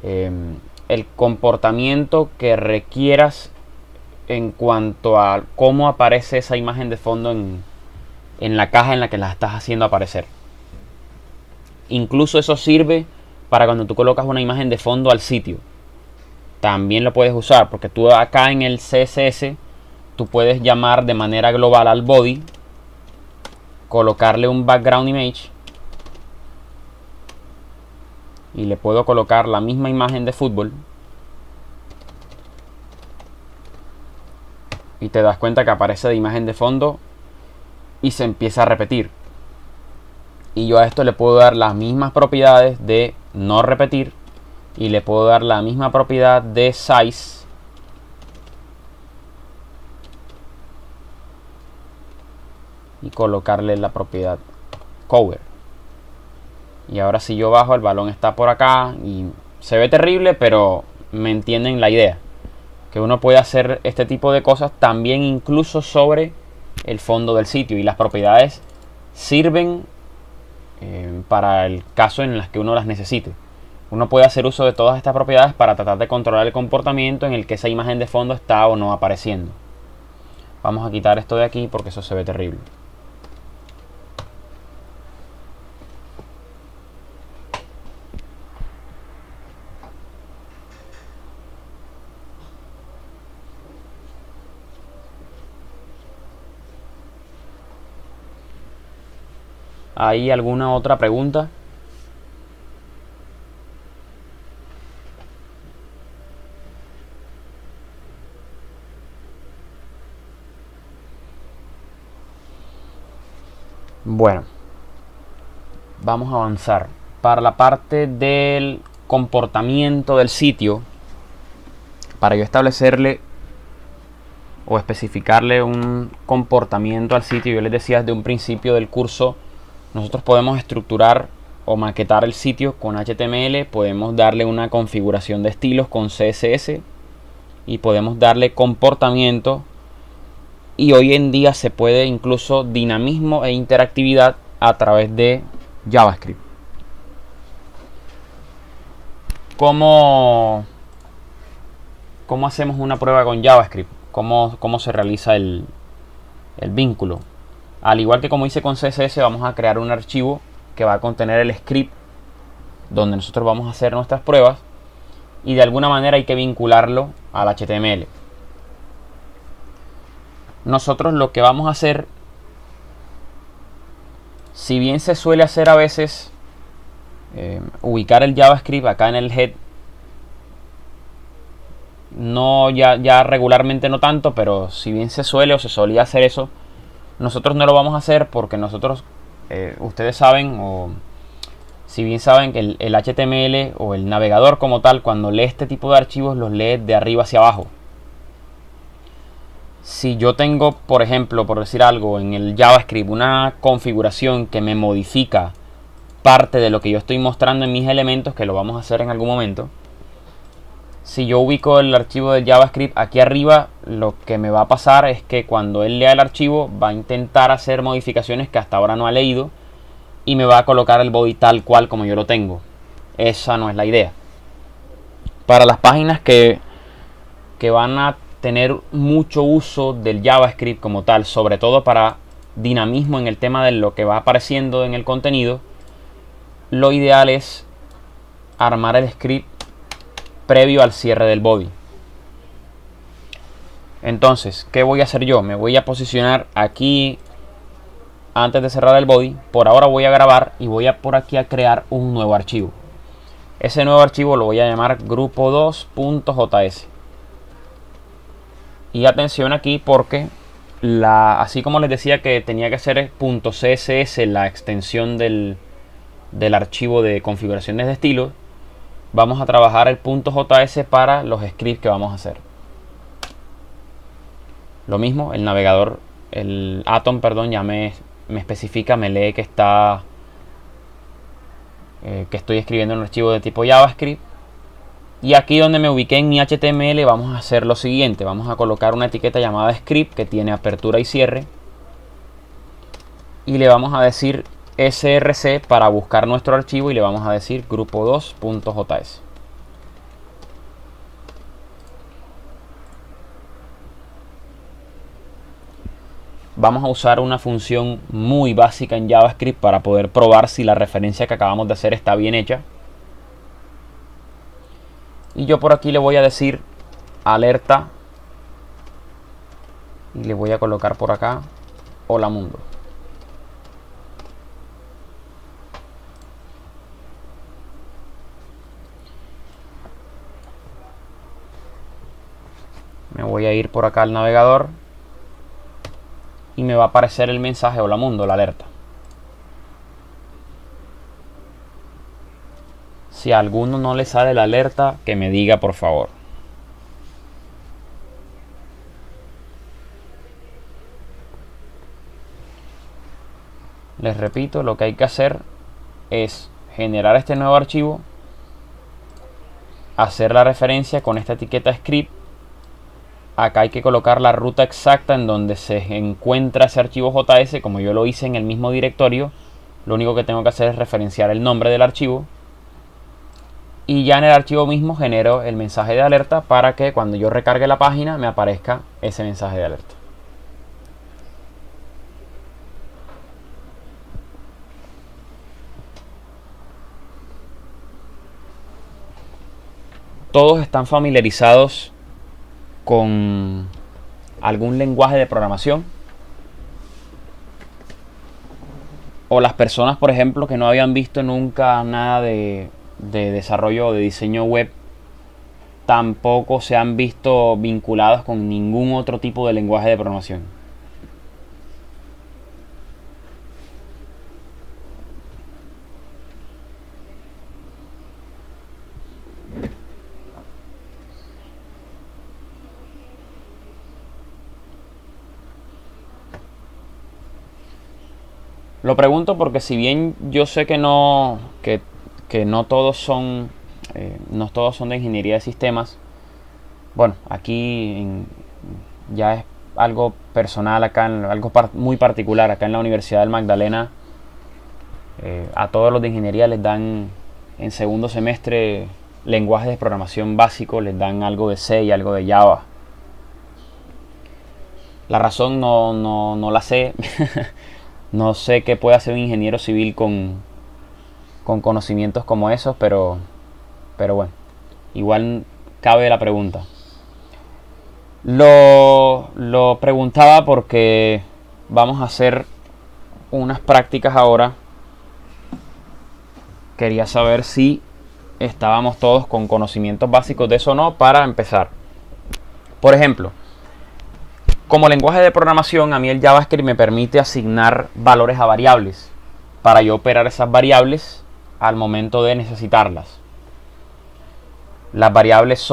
el comportamiento que requieras en cuanto a cómo aparece esa imagen de fondo en la caja en la que la estás haciendo aparecer. Incluso eso sirve para cuando tú colocas una imagen de fondo al sitio. También lo puedes usar, porque tú acá en el CSS tú puedes llamar de manera global al body, colocarle un background image y le puedo colocar la misma imagen de fútbol y te das cuenta que aparece de imagen de fondo y se empieza a repetir. Y yo a esto le puedo dar las mismas propiedades de no repetir y le puedo dar la misma propiedad de size y colocarle la propiedad cover. Y ahora si yo bajo, el balón está por acá y se ve terrible, pero me entienden la idea, que uno puede hacer este tipo de cosas también incluso sobre el fondo del sitio, y las propiedades sirven para el caso en las que uno las necesite. Uno puede hacer uso de todas estas propiedades para tratar de controlar el comportamiento en el que esa imagen de fondo está o no apareciendo. Vamos a quitar esto de aquí porque eso se ve terrible. ¿Hay alguna otra pregunta? Bueno, vamos a avanzar. Para la parte del comportamiento del sitio, para yo establecerle o especificarle un comportamiento al sitio, yo les decía desde un principio del curso, nosotros podemos estructurar o maquetar el sitio con HTML, podemos darle una configuración de estilos con CSS y podemos darle comportamiento y hoy en día se puede incluso dinamismo e interactividad a través de JavaScript. ¿Cómo hacemos una prueba con JavaScript? ¿Cómo se realiza el vínculo? Al igual que como hice con CSS, vamos a crear un archivo que va a contener el script donde nosotros vamos a hacer nuestras pruebas, y de alguna manera hay que vincularlo al HTML. Nosotros lo que vamos a hacer, si bien se suele hacer a veces ubicar el JavaScript acá en el head, no ya regularmente no tanto, pero si bien se suele o se solía hacer eso, nosotros no lo vamos a hacer porque nosotros, ustedes saben, o si bien saben que el HTML o el navegador como tal, cuando lee este tipo de archivos, los lee de arriba hacia abajo. Si yo tengo, por ejemplo, por decir algo, en el JavaScript una configuración que me modifica parte de lo que yo estoy mostrando en mis elementos, que lo vamos a hacer en algún momento, si yo ubico el archivo del JavaScript aquí arriba, lo que me va a pasar es que cuando él lea el archivo va a intentar hacer modificaciones que hasta ahora no ha leído y me va a colocar el body tal cual como yo lo tengo. Esa no es la idea. Para las páginas que van a tener mucho uso del JavaScript como tal, sobre todo para dinamismo en el tema de lo que va apareciendo en el contenido, lo ideal es armar el script previo al cierre del body. Entonces, ¿qué voy a hacer yo? Me voy a posicionar aquí antes de cerrar el body. Por ahora voy a grabar y voy a por aquí a crear un nuevo archivo. Ese nuevo archivo lo voy a llamar grupo2.js. Y atención aquí porque así como les decía que tenía que ser .css la extensión del archivo de configuraciones de estilo, vamos a trabajar el .js para los scripts que vamos a hacer. Lo mismo, el navegador, el Atom, perdón, ya me especifica, me lee que estoy escribiendo un archivo de tipo JavaScript. Y aquí donde me ubiqué en mi HTML vamos a hacer lo siguiente. Vamos a colocar una etiqueta llamada script que tiene apertura y cierre. Y le vamos a decir src para buscar nuestro archivo y le vamos a decir grupo2.js. Vamos a usar una función muy básica en JavaScript para poder probar si la referencia que acabamos de hacer está bien hecha. Y yo por aquí le voy a decir alerta y le voy a colocar por acá hola mundo. Me voy a ir por acá al navegador y me va a aparecer el mensaje hola mundo, la alerta. Si a alguno no le sale la alerta, que me diga por favor. Les repito, lo que hay que hacer es generar este nuevo archivo, hacer la referencia con esta etiqueta script. Acá hay que colocar la ruta exacta en donde se encuentra ese archivo JS, como yo lo hice en el mismo directorio. Lo único que tengo que hacer es referenciar el nombre del archivo. Y ya en el archivo mismo genero el mensaje de alerta para que cuando yo recargue la página me aparezca ese mensaje de alerta. Todos están familiarizados con algún lenguaje de programación. O las personas, por ejemplo, que no habían visto nunca nada de desarrollo o de diseño web, tampoco se han visto vinculados con ningún otro tipo de lenguaje de programación. Lo pregunto porque si bien yo sé que no todos son de ingeniería de sistemas, bueno, aquí ya es algo personal acá, algo muy particular. Acá en la Universidad del Magdalena, a todos los de ingeniería les dan en segundo semestre lenguajes de programación básicos, les dan algo de C y algo de Java. La razón no la sé. No sé qué puede hacer un ingeniero civil con conocimientos como esos, pero bueno, igual cabe la pregunta. Lo preguntaba porque vamos a hacer unas prácticas ahora. Quería saber si estábamos todos con conocimientos básicos de eso o no para empezar. Por ejemplo, como lenguaje de programación, a mí el JavaScript me permite asignar valores a variables para yo operar esas variables al momento de necesitarlas. Las variables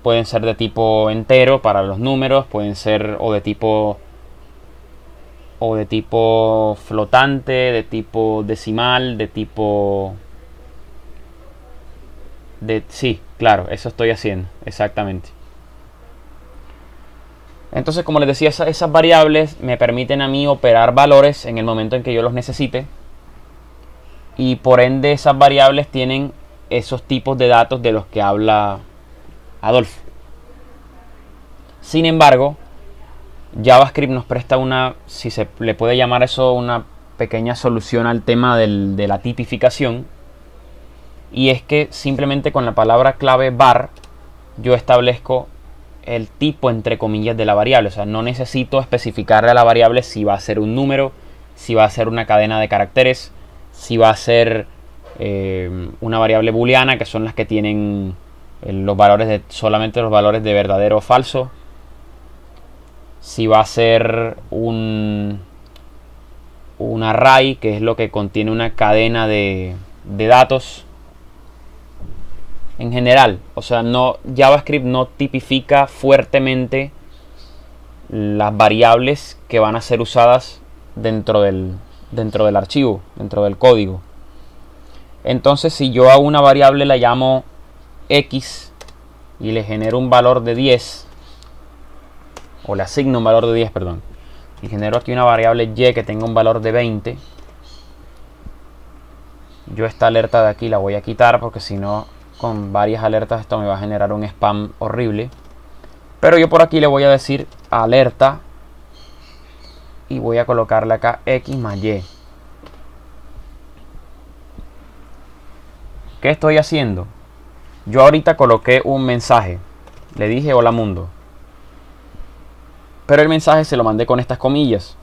pueden ser de tipo entero para los números, pueden ser o de tipo flotante, de tipo decimal, sí, claro, eso estoy haciendo, exactamente. Entonces, como les decía, esas variables me permiten a mí operar valores en el momento en que yo los necesite. Y por ende esas variables tienen esos tipos de datos de los que habla Adolfo. Sin embargo, JavaScript nos presta si se le puede llamar eso, una pequeña solución al tema de la tipificación. Y es que simplemente con la palabra clave var yo establezco el tipo entre comillas de la variable. O sea, no necesito especificarle a la variable si va a ser un número, si va a ser una cadena de caracteres, si va a ser una variable booleana, que son las que tienen los valores solamente los valores de verdadero o falso, si va a ser un array, que es lo que contiene una cadena de datos. En general, o sea, JavaScript no tipifica fuertemente las variables que van a ser usadas dentro del archivo, dentro del código. Entonces, si yo a una variable la llamo X y le genero un valor de 10, o le asigno un valor de 10, perdón, y genero aquí una variable Y que tenga un valor de 20, yo esta alerta de aquí la voy a quitar porque si no, con varias alertas esto me va a generar un spam horrible. Pero yo por aquí le voy a decir alerta y voy a colocarle acá X más Y. ¿Qué estoy haciendo? Yo ahorita coloqué un mensaje. Le dije hola mundo. Pero el mensaje se lo mandé con estas comillas.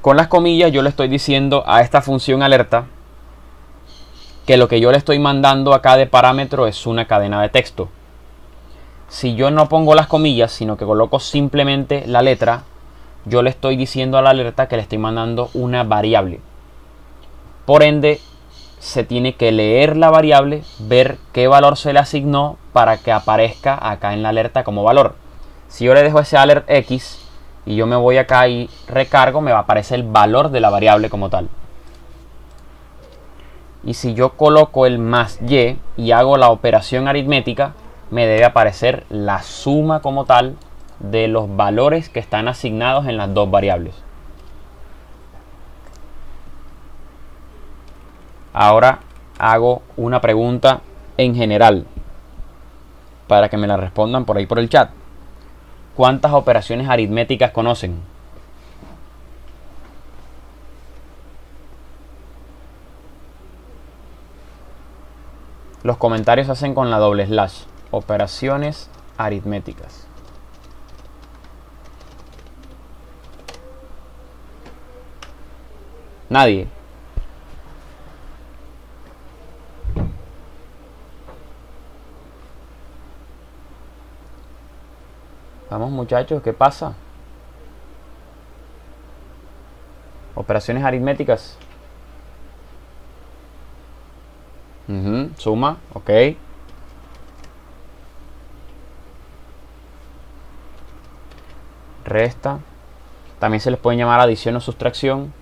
Con las comillas yo le estoy diciendo a esta función alerta que lo que yo le estoy mandando acá de parámetro es una cadena de texto. Si yo no pongo las comillas, sino que coloco simplemente la letra, yo le estoy diciendo a la alerta que le estoy mandando una variable. Por ende, se tiene que leer la variable, ver qué valor se le asignó para que aparezca acá en la alerta como valor. Si yo le dejo ese alert X y yo me voy acá y recargo, me va a aparecer el valor de la variable como tal. Y si yo coloco el más Y y hago la operación aritmética, me debe aparecer la suma como tal de los valores que están asignados en las dos variables. Ahora hago una pregunta en general para que me la respondan por ahí por el chat. ¿Cuántas operaciones aritméticas conocen? Los comentarios se hacen con la doble slash. Operaciones aritméticas. Nadie. Vamos muchachos, ¿qué pasa? Operaciones aritméticas. Suma, ok. Resta. También se les puede llamar adición o sustracción.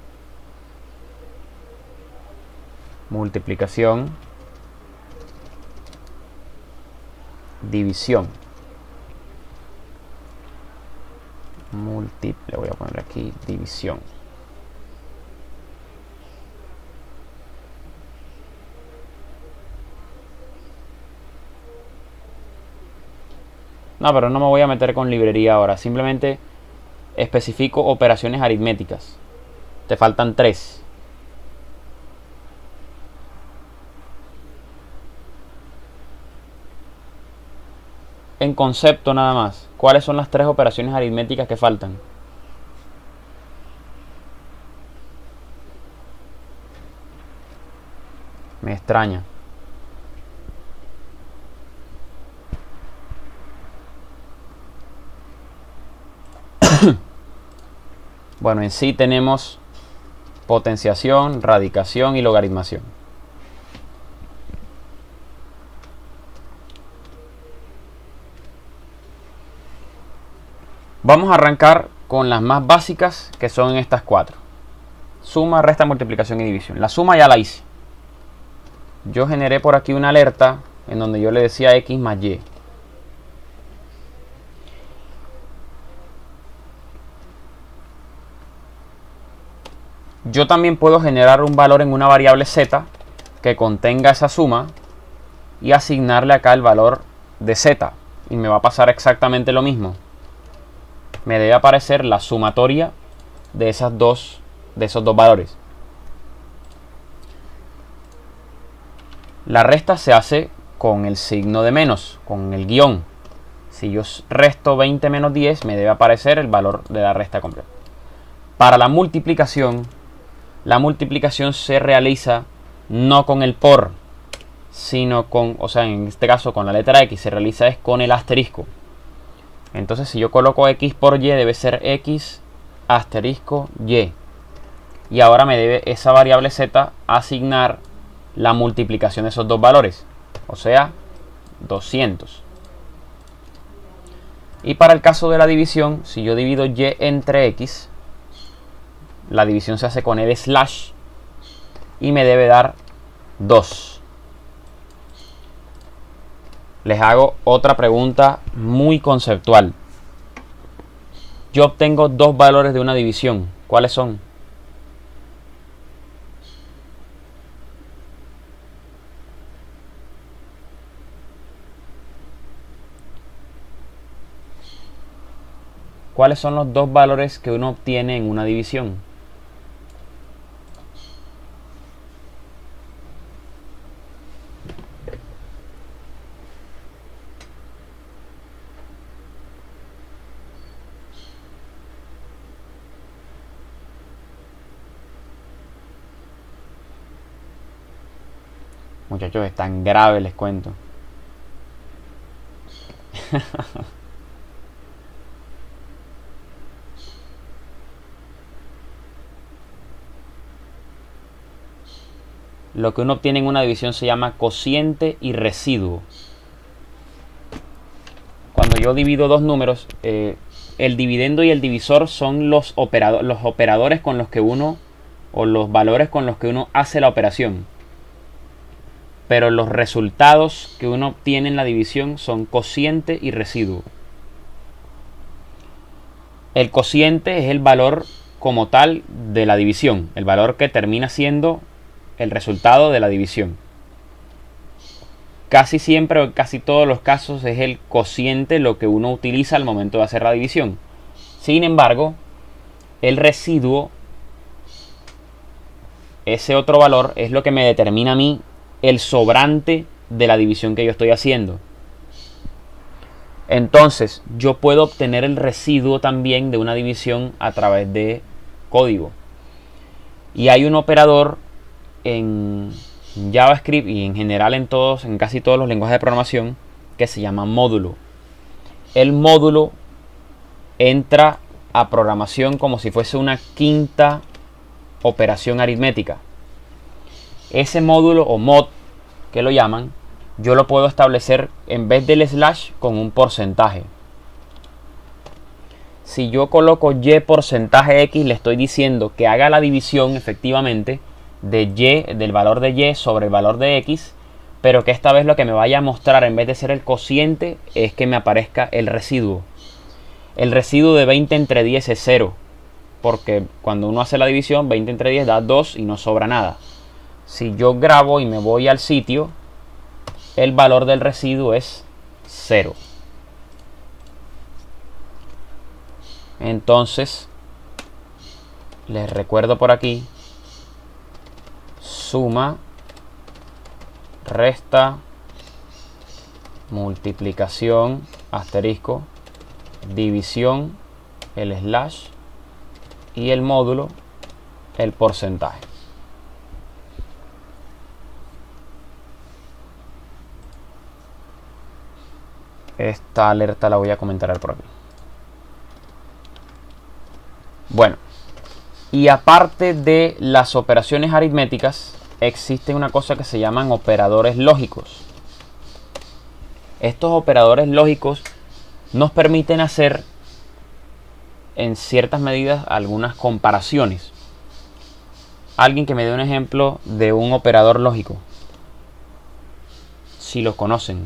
Multiplicación. División. Le voy a poner aquí división. No, pero no me voy a meter con librería ahora. Simplemente especifico operaciones aritméticas. Te faltan 3. En concepto nada más. ¿Cuáles son las 3 operaciones aritméticas que faltan? Me extraña. Bueno, en sí tenemos potenciación, radicación y logaritmación. Vamos a arrancar con las más básicas, que son estas 4. Suma, resta, multiplicación y división. La suma ya la hice. Yo generé por aquí una alerta en donde yo le decía x más y. Yo también puedo generar un valor en una variable z que contenga esa suma y asignarle acá el valor de z. Y me va a pasar exactamente lo mismo. Me debe aparecer la sumatoria de esos dos valores. La resta se hace con el signo de menos, con el guión. Si yo resto 20 menos 10, me debe aparecer el valor de la resta completa. Para la multiplicación se realiza no con el por, sino con, o sea, en este caso con la letra x, se realiza es con el asterisco. Entonces, si yo coloco x por y, debe ser x asterisco y. Y ahora me debe esa variable z asignar la multiplicación de esos dos valores, o sea, 200. Y para el caso de la división, si yo divido y entre x, la división se hace con el slash y me debe dar 2. Les hago otra pregunta muy conceptual. Yo obtengo 2 valores de una división. ¿Cuáles son? ¿Cuáles son los 2 valores que uno obtiene en una división? Muchachos, es tan grave, les cuento. Lo que uno obtiene en una división se llama cociente y residuo. Cuando yo divido dos números, el dividendo y el divisor son los operadores con los que uno, o los valores con los que uno hace la operación. Pero los resultados que uno obtiene en la división son cociente y residuo. El cociente es el valor como tal de la división, el valor que termina siendo el resultado de la división. Casi siempre o en casi todos los casos es el cociente lo que uno utiliza al momento de hacer la división. Sin embargo, el residuo, ese otro valor, es lo que me determina a mí el sobrante de la división que yo estoy haciendo. Entonces, yo puedo obtener el residuo también de una división a través de código. Y hay un operador en JavaScript y en general en casi todos los lenguajes de programación que se llama módulo. El módulo entra a programación como si fuese una quinta operación aritmética. Ese módulo o mod que lo llaman, yo lo puedo establecer en vez del slash con un porcentaje. Si yo coloco y porcentaje x, le estoy diciendo que haga la división efectivamente de y, del valor de y sobre el valor de x, pero que esta vez lo que me vaya a mostrar en vez de ser el cociente es que me aparezca el residuo. El residuo de 20 entre 10 es 0, porque cuando uno hace la división, 20 entre 10 da 2 y no sobra nada. Si yo grabo y me voy al sitio, el valor del residuo es 0. Entonces, les recuerdo por aquí, suma, resta, multiplicación, asterisco, división, el slash y el módulo, el porcentaje. Esta alerta la voy a comentar por aquí. Bueno, y aparte de las operaciones aritméticas, existe una cosa que se llaman operadores lógicos. Estos operadores lógicos nos permiten hacer, en ciertas medidas, algunas comparaciones. Alguien que me dé un ejemplo de un operador lógico, si los conocen.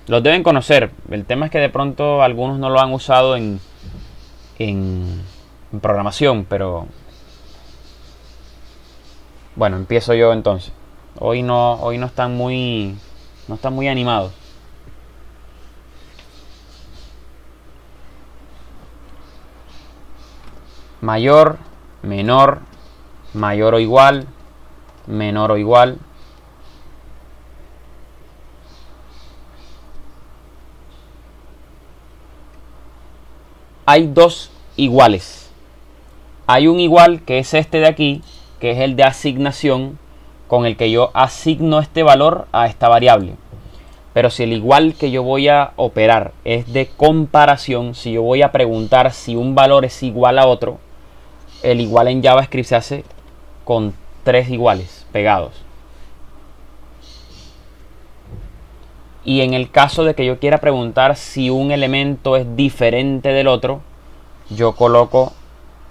Los deben conocer. El tema es que de pronto algunos no lo han usado en programación, pero bueno, empiezo yo entonces. Hoy no están muy animados. Mayor, menor, mayor o igual, menor o igual. Hay dos iguales. Hay un igual que es este de aquí, que es el de asignación, con el que yo asigno este valor a esta variable. Pero si el igual que yo voy a operar es de comparación, si yo voy a preguntar si un valor es igual a otro, el igual en JavaScript se hace con tres iguales pegados. Y en el caso de que yo quiera preguntar si un elemento es diferente del otro, yo coloco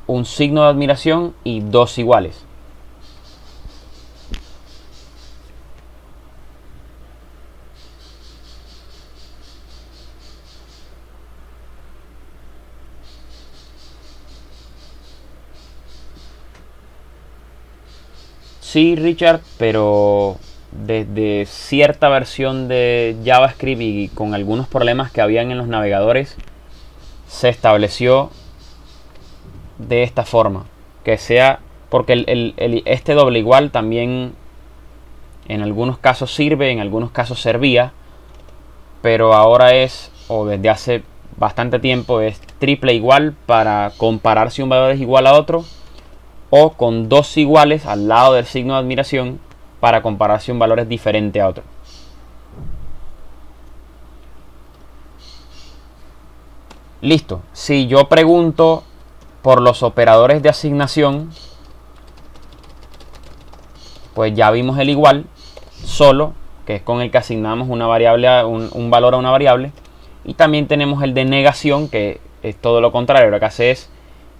un signo de admiración y dos iguales. Sí, Richard, pero desde cierta versión de JavaScript y con algunos problemas que habían en los navegadores, se estableció de esta forma, que sea, porque este doble igual también en algunos casos sirve, en algunos casos servía, pero ahora es, o desde hace bastante tiempo, es triple igual para comparar si un valor es igual a otro, o con dos iguales al lado del signo de admiración para comparar si un valor es diferente a otro. Listo. Si yo pregunto por los operadores de asignación, pues ya vimos el igual solo, que es con el que asignamos una variable, un valor a una variable. Y también tenemos el de negación, que es todo lo contrario. Lo que hace es,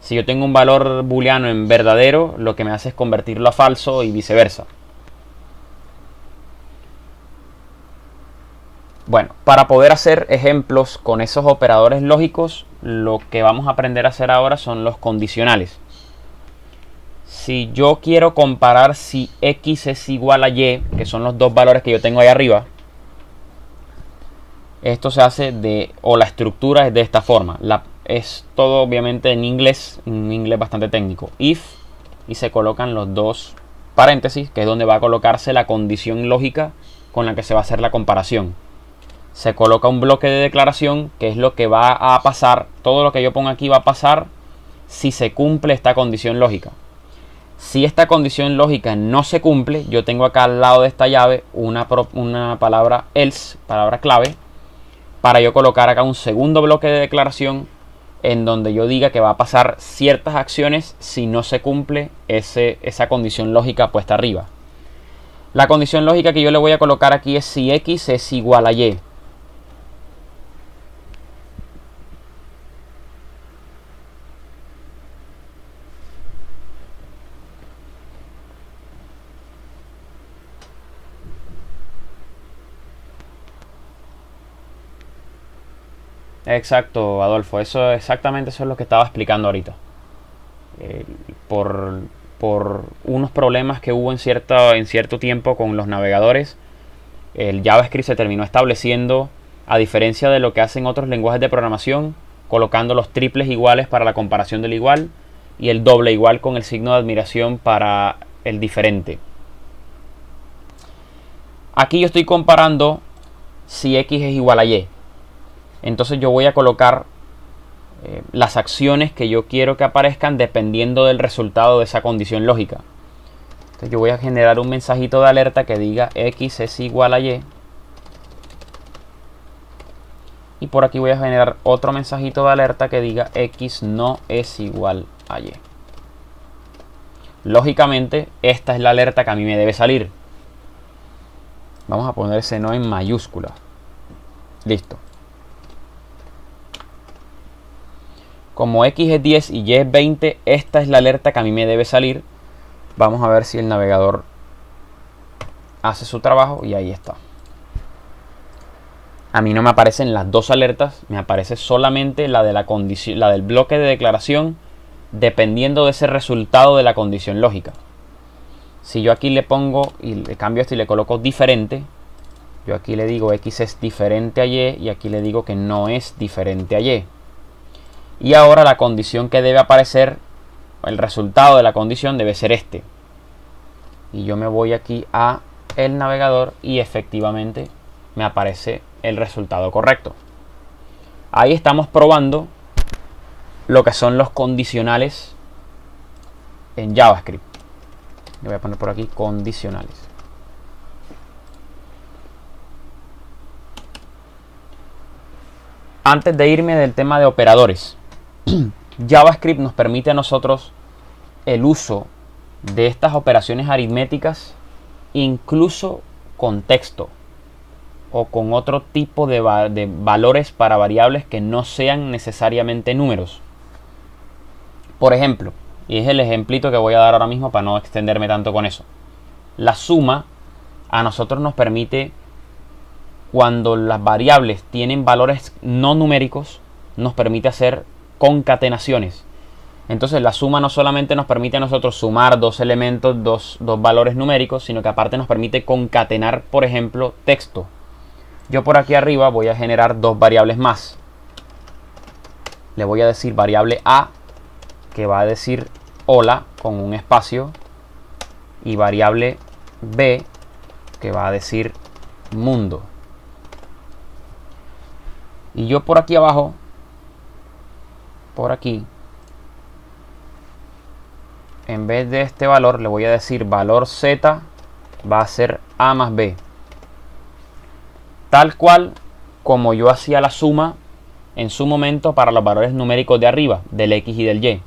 si yo tengo un valor booleano en verdadero, lo que me hace es convertirlo a falso y viceversa. Bueno, para poder hacer ejemplos con esos operadores lógicos, lo que vamos a aprender a hacer ahora son los condicionales. Si yo quiero comparar si X es igual a Y, que son los dos valores que yo tengo ahí arriba, esto se hace o la estructura es de esta forma. Es todo obviamente en inglés, un inglés bastante técnico. If, y se colocan los dos paréntesis, que es donde va a colocarse la condición lógica con la que se va a hacer la comparación. Se coloca un bloque de declaración, que es lo que va a pasar, todo lo que yo pongo aquí va a pasar si se cumple esta condición lógica. Si esta condición lógica no se cumple, yo tengo acá al lado de esta llave una palabra else, palabra clave, para yo colocar acá un segundo bloque de declaración en donde yo diga que va a pasar ciertas acciones si no se cumple esa condición lógica puesta arriba. La condición lógica que yo le voy a colocar aquí es si X es igual a Y. Exacto, Adolfo. Exactamente eso es lo que estaba explicando ahorita. Eh, por, por unos problemas que hubo en cierto tiempo con los navegadores, el JavaScript se terminó estableciendo, a diferencia de lo que hacen otros lenguajes de programación, colocando los triples iguales para la comparación del igual y el doble igual con el signo de admiración para el diferente. Aquí yo estoy comparando si x es igual a y. Entonces yo voy a colocar las acciones que yo quiero que aparezcan dependiendo del resultado de esa condición lógica. Entonces yo voy a generar un mensajito de alerta que diga x es igual a y. Y por aquí voy a generar otro mensajito de alerta que diga x no es igual a y. Lógicamente, esta es la alerta que a mí me debe salir. Vamos a poner ese no en mayúscula. Listo. Como x es 10 y y es 20, esta es la alerta que a mí me debe salir. Vamos a ver si el navegador hace su trabajo y ahí está. A mí no me aparecen las dos alertas, me aparece solamente la de la condición, la del bloque de declaración, dependiendo de ese resultado de la condición lógica. Si yo aquí le pongo y le cambio esto y le coloco diferente, yo aquí le digo x es diferente a y aquí le digo que no es diferente a y. Y ahora la condición que debe aparecer, el resultado de la condición debe ser este. Y yo me voy aquí a el navegador y efectivamente me aparece el resultado correcto. Ahí estamos probando lo que son los condicionales en JavaScript. Le voy a poner por aquí condicionales. Antes de irme del tema de operadores, JavaScript nos permite a nosotros el uso de estas operaciones aritméticas incluso con texto o con otro tipo de valores para variables que no sean necesariamente números. Por ejemplo, y es el ejemplito que voy a dar ahora mismo para no extenderme tanto con eso. La suma a nosotros nos permite, cuando las variables tienen valores no numéricos, nos permite hacer concatenaciones. Entonces la suma no solamente nos permite a nosotros sumar dos elementos, dos valores numéricos, sino que aparte nos permite concatenar, por ejemplo, texto. Yo por aquí arriba voy a generar dos variables más. Le voy a decir variable A, que va a decir hola con un espacio, y variable B, que va a decir mundo. Y yo por aquí abajo, por aquí, en vez de este valor le voy a decir valor Z va a ser A más B. Tal cual como yo hacía la suma en su momento para los valores numéricos de arriba, del X y del Y.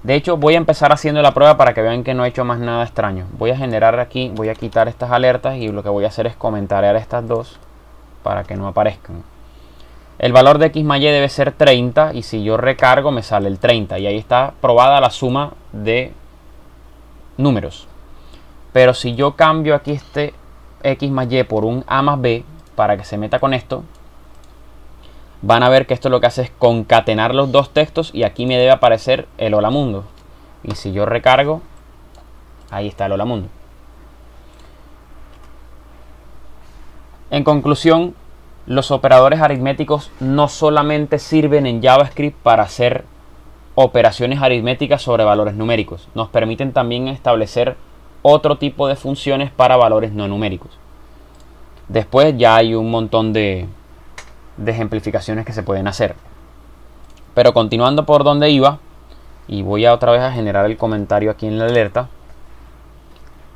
De hecho, voy a empezar haciendo la prueba para que vean que no he hecho más nada extraño. Voy a generar aquí, voy a quitar estas alertas y lo que voy a hacer es comentar estas dos para que no aparezcan. El valor de X más Y debe ser 30 y si yo recargo me sale el 30 y ahí está probada la suma de números. Pero si yo cambio aquí este X más Y por un A más B para que se meta con esto, van a ver que esto lo que hace es concatenar los dos textos y aquí me debe aparecer el hola mundo. Y si yo recargo, ahí está el hola mundo. En conclusión, los operadores aritméticos no solamente sirven en JavaScript para hacer operaciones aritméticas sobre valores numéricos, nos permiten también establecer otro tipo de funciones para valores no numéricos. Después ya hay un montón de ejemplificaciones que se pueden hacer. Pero continuando por donde iba, y voy a otra vez a generar el comentario aquí en la alerta.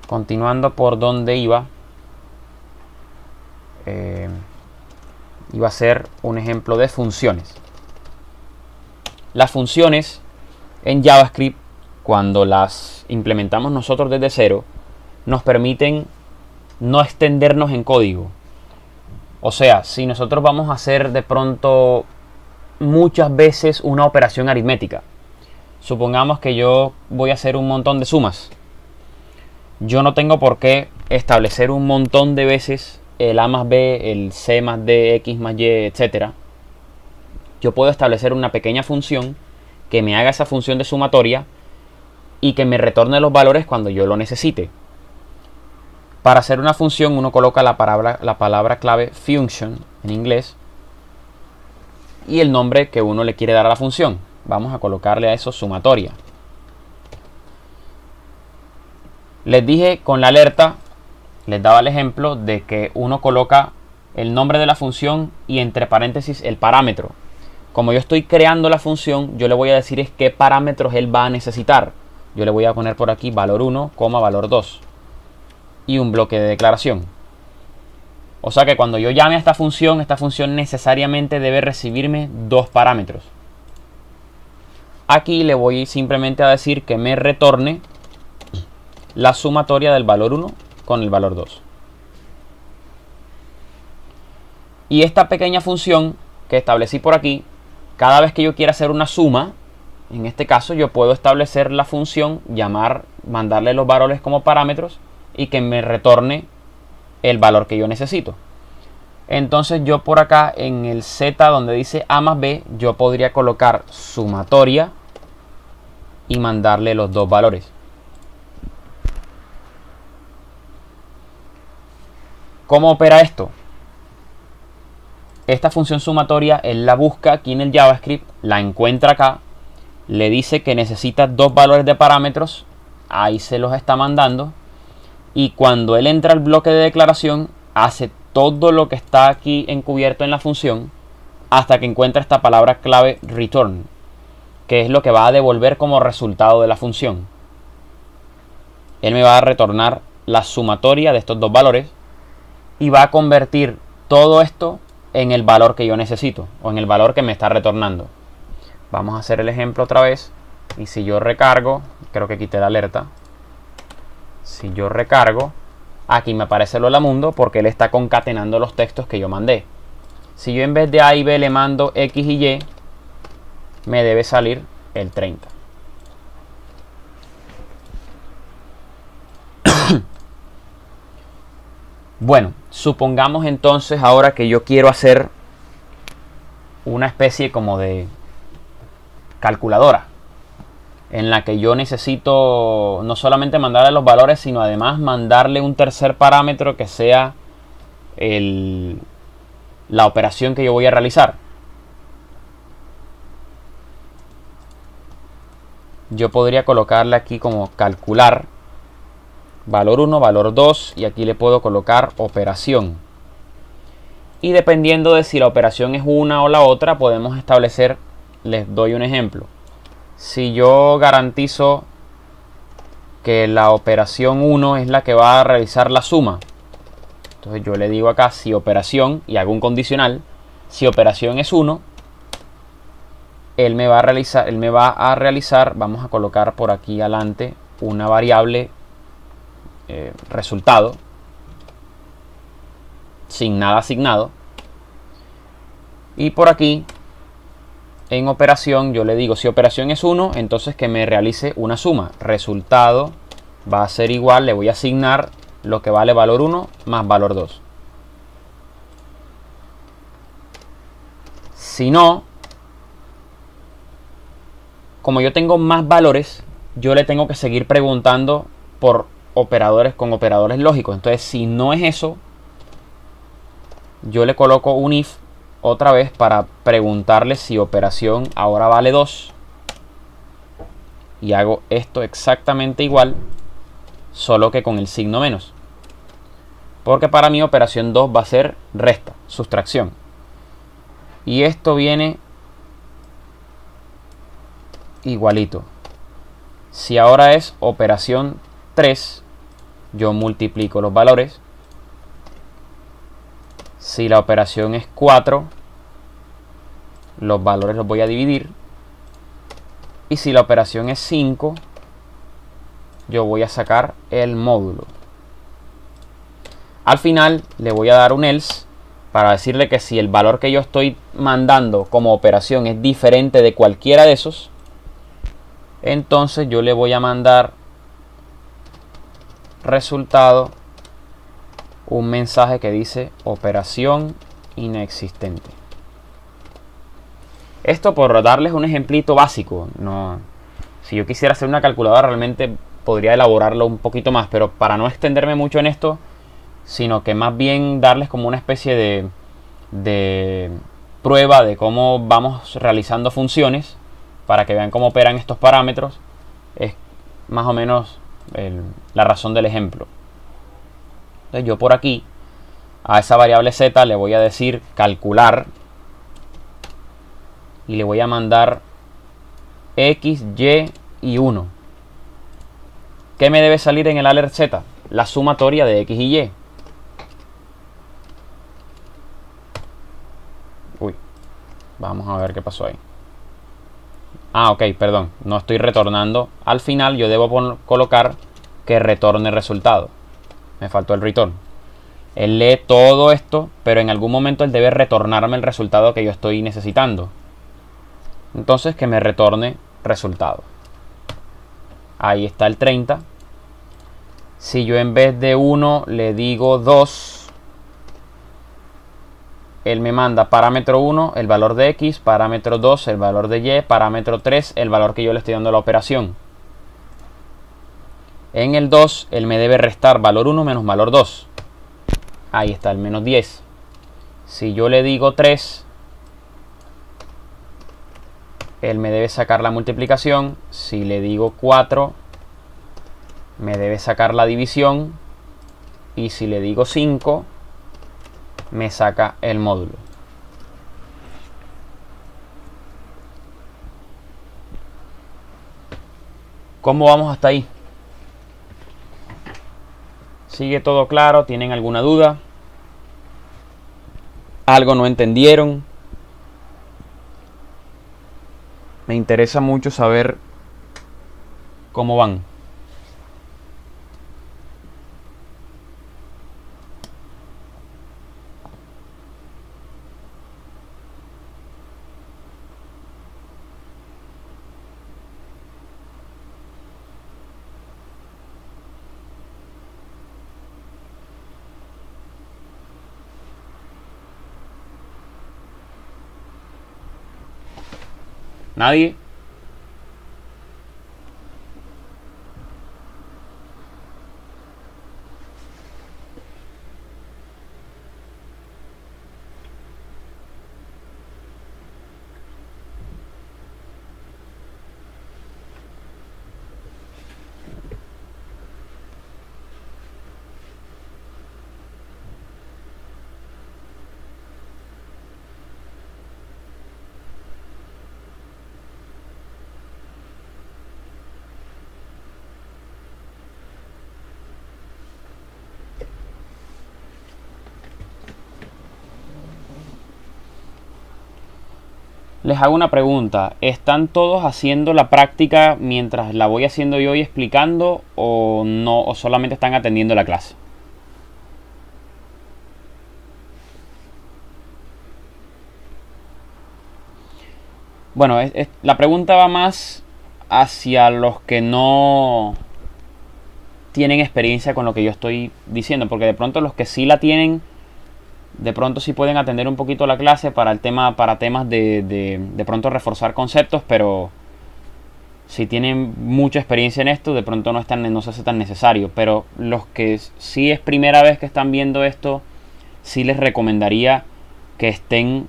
Continuando por donde iba, iba a ser un ejemplo de funciones. Las funciones en JavaScript, cuando las implementamos nosotros desde cero, nos permiten no extendernos en código. O sea, si nosotros vamos a hacer de pronto muchas veces una operación aritmética, supongamos que yo voy a hacer un montón de sumas, yo no tengo por qué establecer un montón de veces el A más B, el C más D, X más Y, etcétera, yo puedo establecer una pequeña función que me haga esa función de sumatoria y que me retorne los valores cuando yo lo necesite. Para hacer una función uno coloca la palabra clave function en inglés y el nombre que uno le quiere dar a la función. Vamos a colocarle a eso sumatoria. Les dije con la alerta, les daba el ejemplo de que uno coloca el nombre de la función y entre paréntesis el parámetro. Como yo estoy creando la función, yo le voy a decir es qué parámetros él va a necesitar. Yo le voy a poner por aquí valor 1, valor 2 y un bloque de declaración. O sea que cuando yo llame a esta función necesariamente debe recibirme dos parámetros. Aquí le voy simplemente a decir que me retorne la sumatoria del valor 1 con el valor 2. Y esta pequeña función que establecí por aquí, cada vez que yo quiera hacer una suma, en este caso yo puedo establecer la función, mandarle los valores como parámetros y que me retorne el valor que yo necesito. Entonces yo por acá en el Z donde dice A más B, yo podría colocar sumatoria y mandarle los dos valores. ¿Cómo opera esto? Esta función sumatoria él la busca aquí en el JavaScript, la encuentra acá, le dice que necesita dos valores de parámetros, ahí se los está mandando. Y cuando él entra al bloque de declaración, hace todo lo que está aquí encubierto en la función hasta que encuentra esta palabra clave return, que es lo que va a devolver como resultado de la función. Él me va a retornar la sumatoria de estos dos valores y va a convertir todo esto en el valor que yo necesito o en el valor que me está retornando. Vamos a hacer el ejemplo otra vez. Y si yo recargo, creo que quité la alerta. Si yo recargo, aquí me aparece el hola mundo porque él está concatenando los textos que yo mandé. Si yo en vez de A y B le mando X y Y, me debe salir el 30. Bueno, supongamos entonces ahora que yo quiero hacer una especie como de calculadora en la que yo necesito no solamente mandarle los valores, sino además mandarle un tercer parámetro que sea la operación que yo voy a realizar. Yo podría colocarle aquí como calcular valor 1, valor 2 y aquí le puedo colocar operación. Y dependiendo de si la operación es una o la otra, podemos establecer, les doy un ejemplo. Si yo garantizo que la operación 1 es la que va a realizar la suma, entonces yo le digo acá si operación y hago un condicional, si operación es 1, él me va a realizar, vamos a colocar por aquí adelante una variable resultado sin nada asignado, y por aquí en operación yo le digo si operación es 1, entonces que me realice una suma. Resultado va a ser igual, le voy a asignar lo que vale valor 1 más valor 2. Si no, como yo tengo más valores, yo le tengo que seguir preguntando por operadores con operadores lógicos. Entonces si no es eso, yo le coloco un if otra vez para preguntarle si operación ahora vale 2 y hago esto exactamente igual, solo que con el signo menos, porque para mí operación 2 va a ser resta, sustracción, y esto viene igualito. Si ahora es operación 3, yo multiplico los valores. Si la operación es 4, los valores los voy a dividir. Y si la operación es 5, yo voy a sacar el módulo. Al final le voy a dar un else para decirle que si el valor que yo estoy mandando como operación es diferente de cualquiera de esos, entonces yo le voy a mandar resultado un mensaje que dice operación inexistente. Esto por darles un ejemplito básico. No, si yo quisiera hacer una calculadora realmente podría elaborarlo un poquito más, pero para no extenderme mucho en esto, sino que más bien darles como una especie de prueba de cómo vamos realizando funciones para que vean cómo operan estos parámetros, es más o menos la razón del ejemplo. Entonces yo por aquí a esa variable z le voy a decir calcular y le voy a mandar x, y y 1. ¿Qué me debe salir en el alert z? La sumatoria de x y y. Uy, vamos a ver qué pasó ahí. Ah, ok, perdón, no estoy retornando. Al final yo debo colocar que retorne resultado. Me faltó el return. Él lee todo esto, pero en algún momento él debe retornarme el resultado que yo estoy necesitando. Entonces que me retorne resultado. Ahí está el 30. Si yo en vez de 1 le digo 2, él me manda parámetro 1, el valor de x, parámetro 2, el valor de y, parámetro 3, el valor que yo le estoy dando a la operación. En el 2, él me debe restar valor 1 menos valor 2. Ahí está el menos 10. Si yo le digo 3, él me debe sacar la multiplicación. Si le digo 4, me debe sacar la división. Y si le digo 5, me saca el módulo. ¿Cómo vamos hasta ahí? ¿Sigue todo claro? ¿Tienen alguna duda? ¿Algo no entendieron? Me interesa mucho saber cómo van. ¿Nadie? Les hago una pregunta. ¿Están todos haciendo la práctica mientras la voy haciendo yo y explicando o no, o solamente están atendiendo la clase? Bueno, la pregunta va más hacia los que no tienen experiencia con lo que yo estoy diciendo, porque de pronto los que sí la tienen, de pronto sí pueden atender un poquito la clase para temas de pronto reforzar conceptos, pero si tienen mucha experiencia en esto, de pronto no se hace tan necesario. Pero los que sí es primera vez que están viendo esto, sí les recomendaría que estén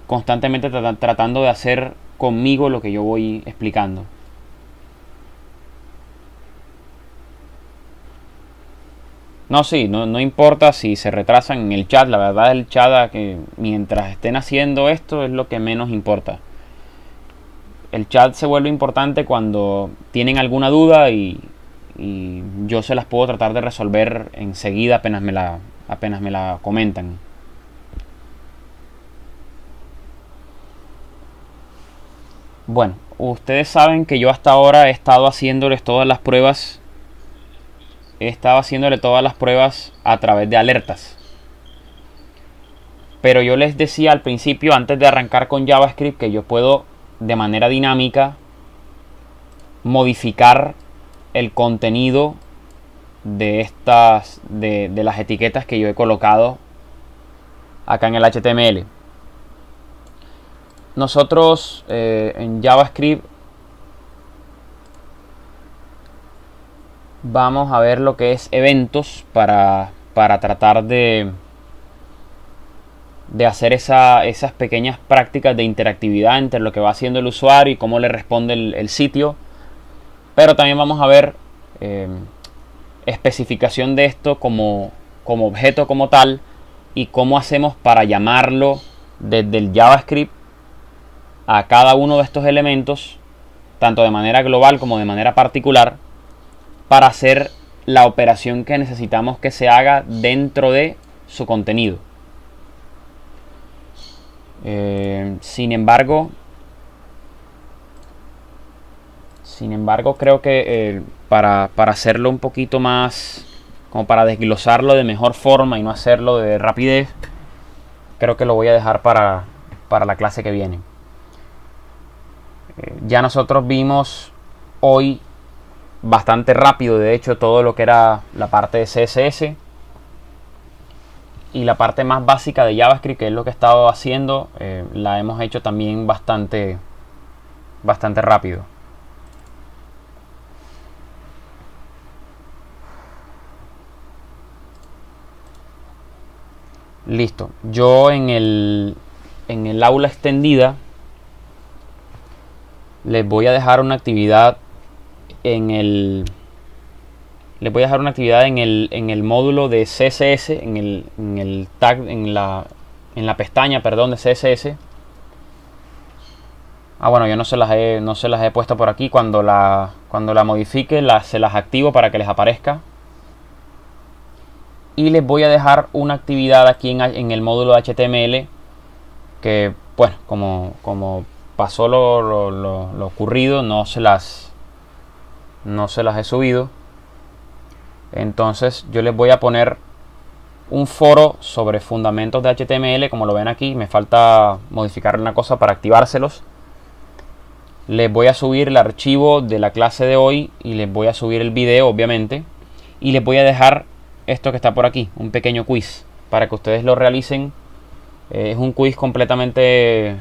constantemente tratando de hacer conmigo lo que yo voy explicando. No, sí, no importa si se retrasan en el chat. La verdad, el chat, que mientras estén haciendo esto, es lo que menos importa. El chat se vuelve importante cuando tienen alguna duda y yo se las puedo tratar de resolver enseguida apenas me la comentan. Bueno, ustedes saben que yo hasta ahora he estado haciéndoles todas las pruebas. He estado haciéndole todas las pruebas a través de alertas. Pero yo les decía al principio, antes de arrancar con JavaScript, que yo puedo de manera dinámica modificar el contenido de las etiquetas que yo he colocado acá en el HTML. nosotros en JavaScript vamos a ver lo que es eventos para tratar de hacer esas pequeñas prácticas de interactividad entre lo que va haciendo el usuario y cómo le responde el sitio. Pero también vamos a ver especificación de esto como objeto como tal y cómo hacemos para llamarlo desde el JavaScript a cada uno de estos elementos, tanto de manera global como de manera particular, para hacer la operación que necesitamos que se haga dentro de su contenido. Sin embargo, creo que para hacerlo un poquito más, como para desglosarlo de mejor forma y no hacerlo de rapidez, creo que lo voy a dejar para la clase que viene. Ya nosotros vimos hoy bastante rápido, de hecho, todo lo que era la parte de CSS y la parte más básica de JavaScript, que es lo que he estado haciendo, la hemos hecho también bastante rápido. Listo. Yo en el aula extendida les voy a dejar una actividad en el módulo de CSS, en el tag, en la pestaña, perdón, de CSS. Bueno, yo no se las he puesto por aquí. Cuando la modifique, se las activo para que les aparezca. Y les voy a dejar una actividad aquí en el módulo de HTML que, bueno, como pasó lo ocurrido, no se las he subido. Entonces yo les voy a poner un foro sobre fundamentos de HTML, como lo ven aquí. Me falta modificar una cosa para activárselos. Les voy a subir el archivo de la clase de hoy y les voy a subir el video, obviamente. Y les voy a dejar esto que está por aquí, un pequeño quiz, para que ustedes lo realicen. Es un quiz completamente,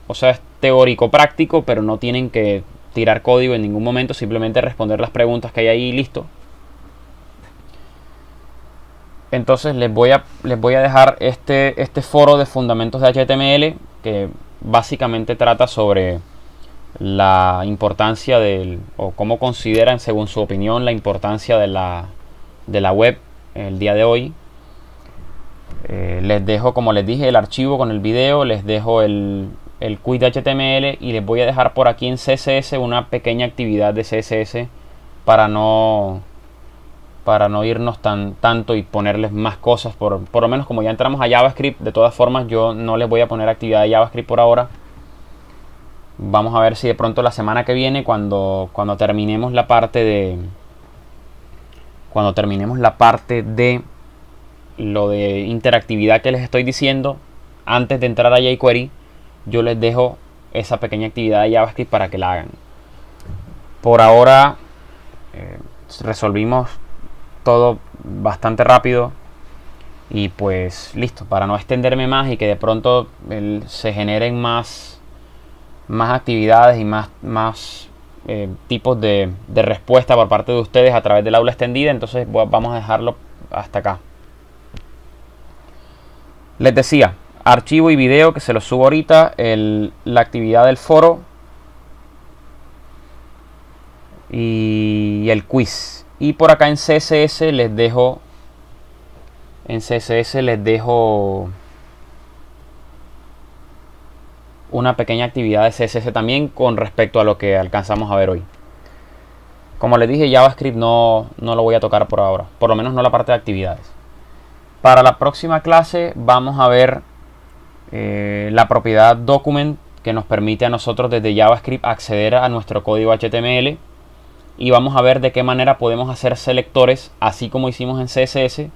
o sea, es teórico práctico, pero no tienen que tirar código en ningún momento, simplemente responder las preguntas que hay ahí y listo. Entonces les voy a dejar este foro de fundamentos de HTML, que básicamente trata sobre la importancia o cómo consideran, según su opinión, la importancia de la web el día de hoy. Les dejo, como les dije, el archivo con el video, les dejo el quiz de HTML y les voy a dejar por aquí en CSS una pequeña actividad de CSS para no irnos tanto y ponerles más cosas. Por lo menos, como ya entramos a JavaScript, de todas formas yo no les voy a poner actividad de JavaScript por ahora. Vamos a ver si de pronto la semana que viene, cuando terminemos la parte de lo de interactividad que les estoy diciendo, antes de entrar a jQuery, yo les dejo esa pequeña actividad de JavaScript para que la hagan. Por ahora resolvimos todo bastante rápido y pues listo, para no extenderme más y que de pronto se generen más actividades y más tipos de respuesta por parte de ustedes a través del aula extendida. Entonces vamos a dejarlo hasta acá. Les decía, archivo y video que se los subo ahorita, la actividad del foro y el quiz. Y por acá en CSS les dejo una pequeña actividad de CSS también con respecto a lo que alcanzamos a ver hoy. Como les dije, JavaScript no lo voy a tocar por ahora, por lo menos no la parte de actividades. Para la próxima clase vamos a ver la propiedad document, que nos permite a nosotros desde JavaScript acceder a nuestro código HTML, y vamos a ver de qué manera podemos hacer selectores, así como hicimos en CSS,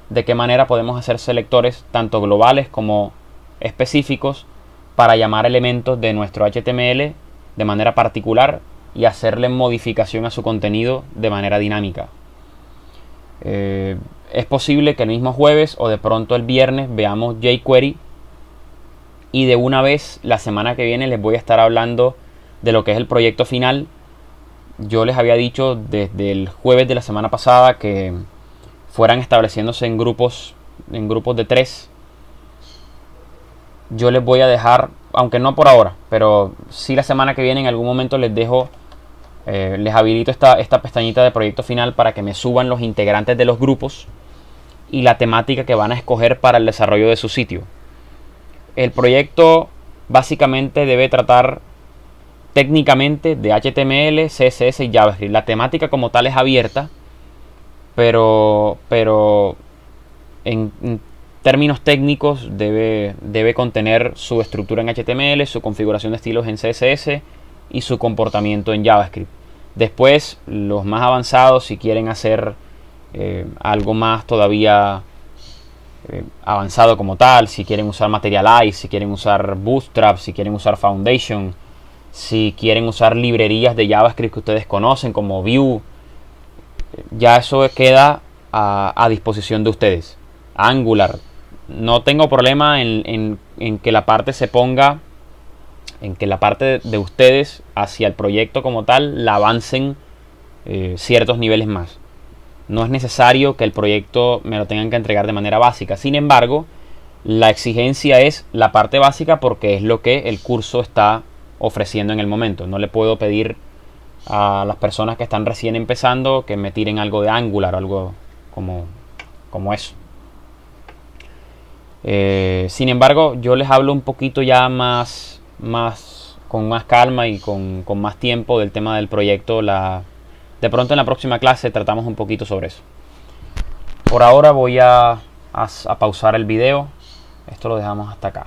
de qué manera podemos hacer selectores tanto globales como específicos para llamar elementos de nuestro HTML de manera particular y hacerle modificación a su contenido de manera dinámica. Es posible que el mismo jueves o de pronto el viernes veamos jQuery Y de una vez, la semana que viene les voy a estar hablando de lo que es el proyecto final. Yo les había dicho desde el jueves de la semana pasada que fueran estableciéndose en grupos de 3. Yo les voy a dejar, aunque no por ahora, pero sí la semana que viene en algún momento les dejo, les habilito esta pestañita de proyecto final para que me suban los integrantes de los grupos y la temática que van a escoger para el desarrollo de su sitio. El proyecto básicamente debe tratar técnicamente de HTML, CSS y JavaScript. La temática como tal es abierta, pero en términos técnicos debe contener su estructura en HTML, su configuración de estilos en CSS y su comportamiento en JavaScript. Después, los más avanzados, si quieren hacer algo más todavía avanzado como tal, si quieren usar Materialize, si quieren usar Bootstrap, si quieren usar Foundation, si quieren usar librerías de JavaScript que ustedes conocen como Vue, ya eso queda a disposición de ustedes. Angular, no tengo problema en que la parte se ponga, en que la parte de ustedes hacia el proyecto como tal la avancen ciertos niveles más. No es necesario que el proyecto me lo tengan que entregar de manera básica. Sin embargo, la exigencia es la parte básica porque es lo que el curso está ofreciendo en el momento. No le puedo pedir a las personas que están recién empezando que me tiren algo de Angular o algo como eso. Sin embargo, yo les hablo un poquito ya con más calma y con más tiempo del tema del proyecto. De pronto en la próxima clase tratamos un poquito sobre eso. Por ahora voy a pausar el video. Esto lo dejamos hasta acá.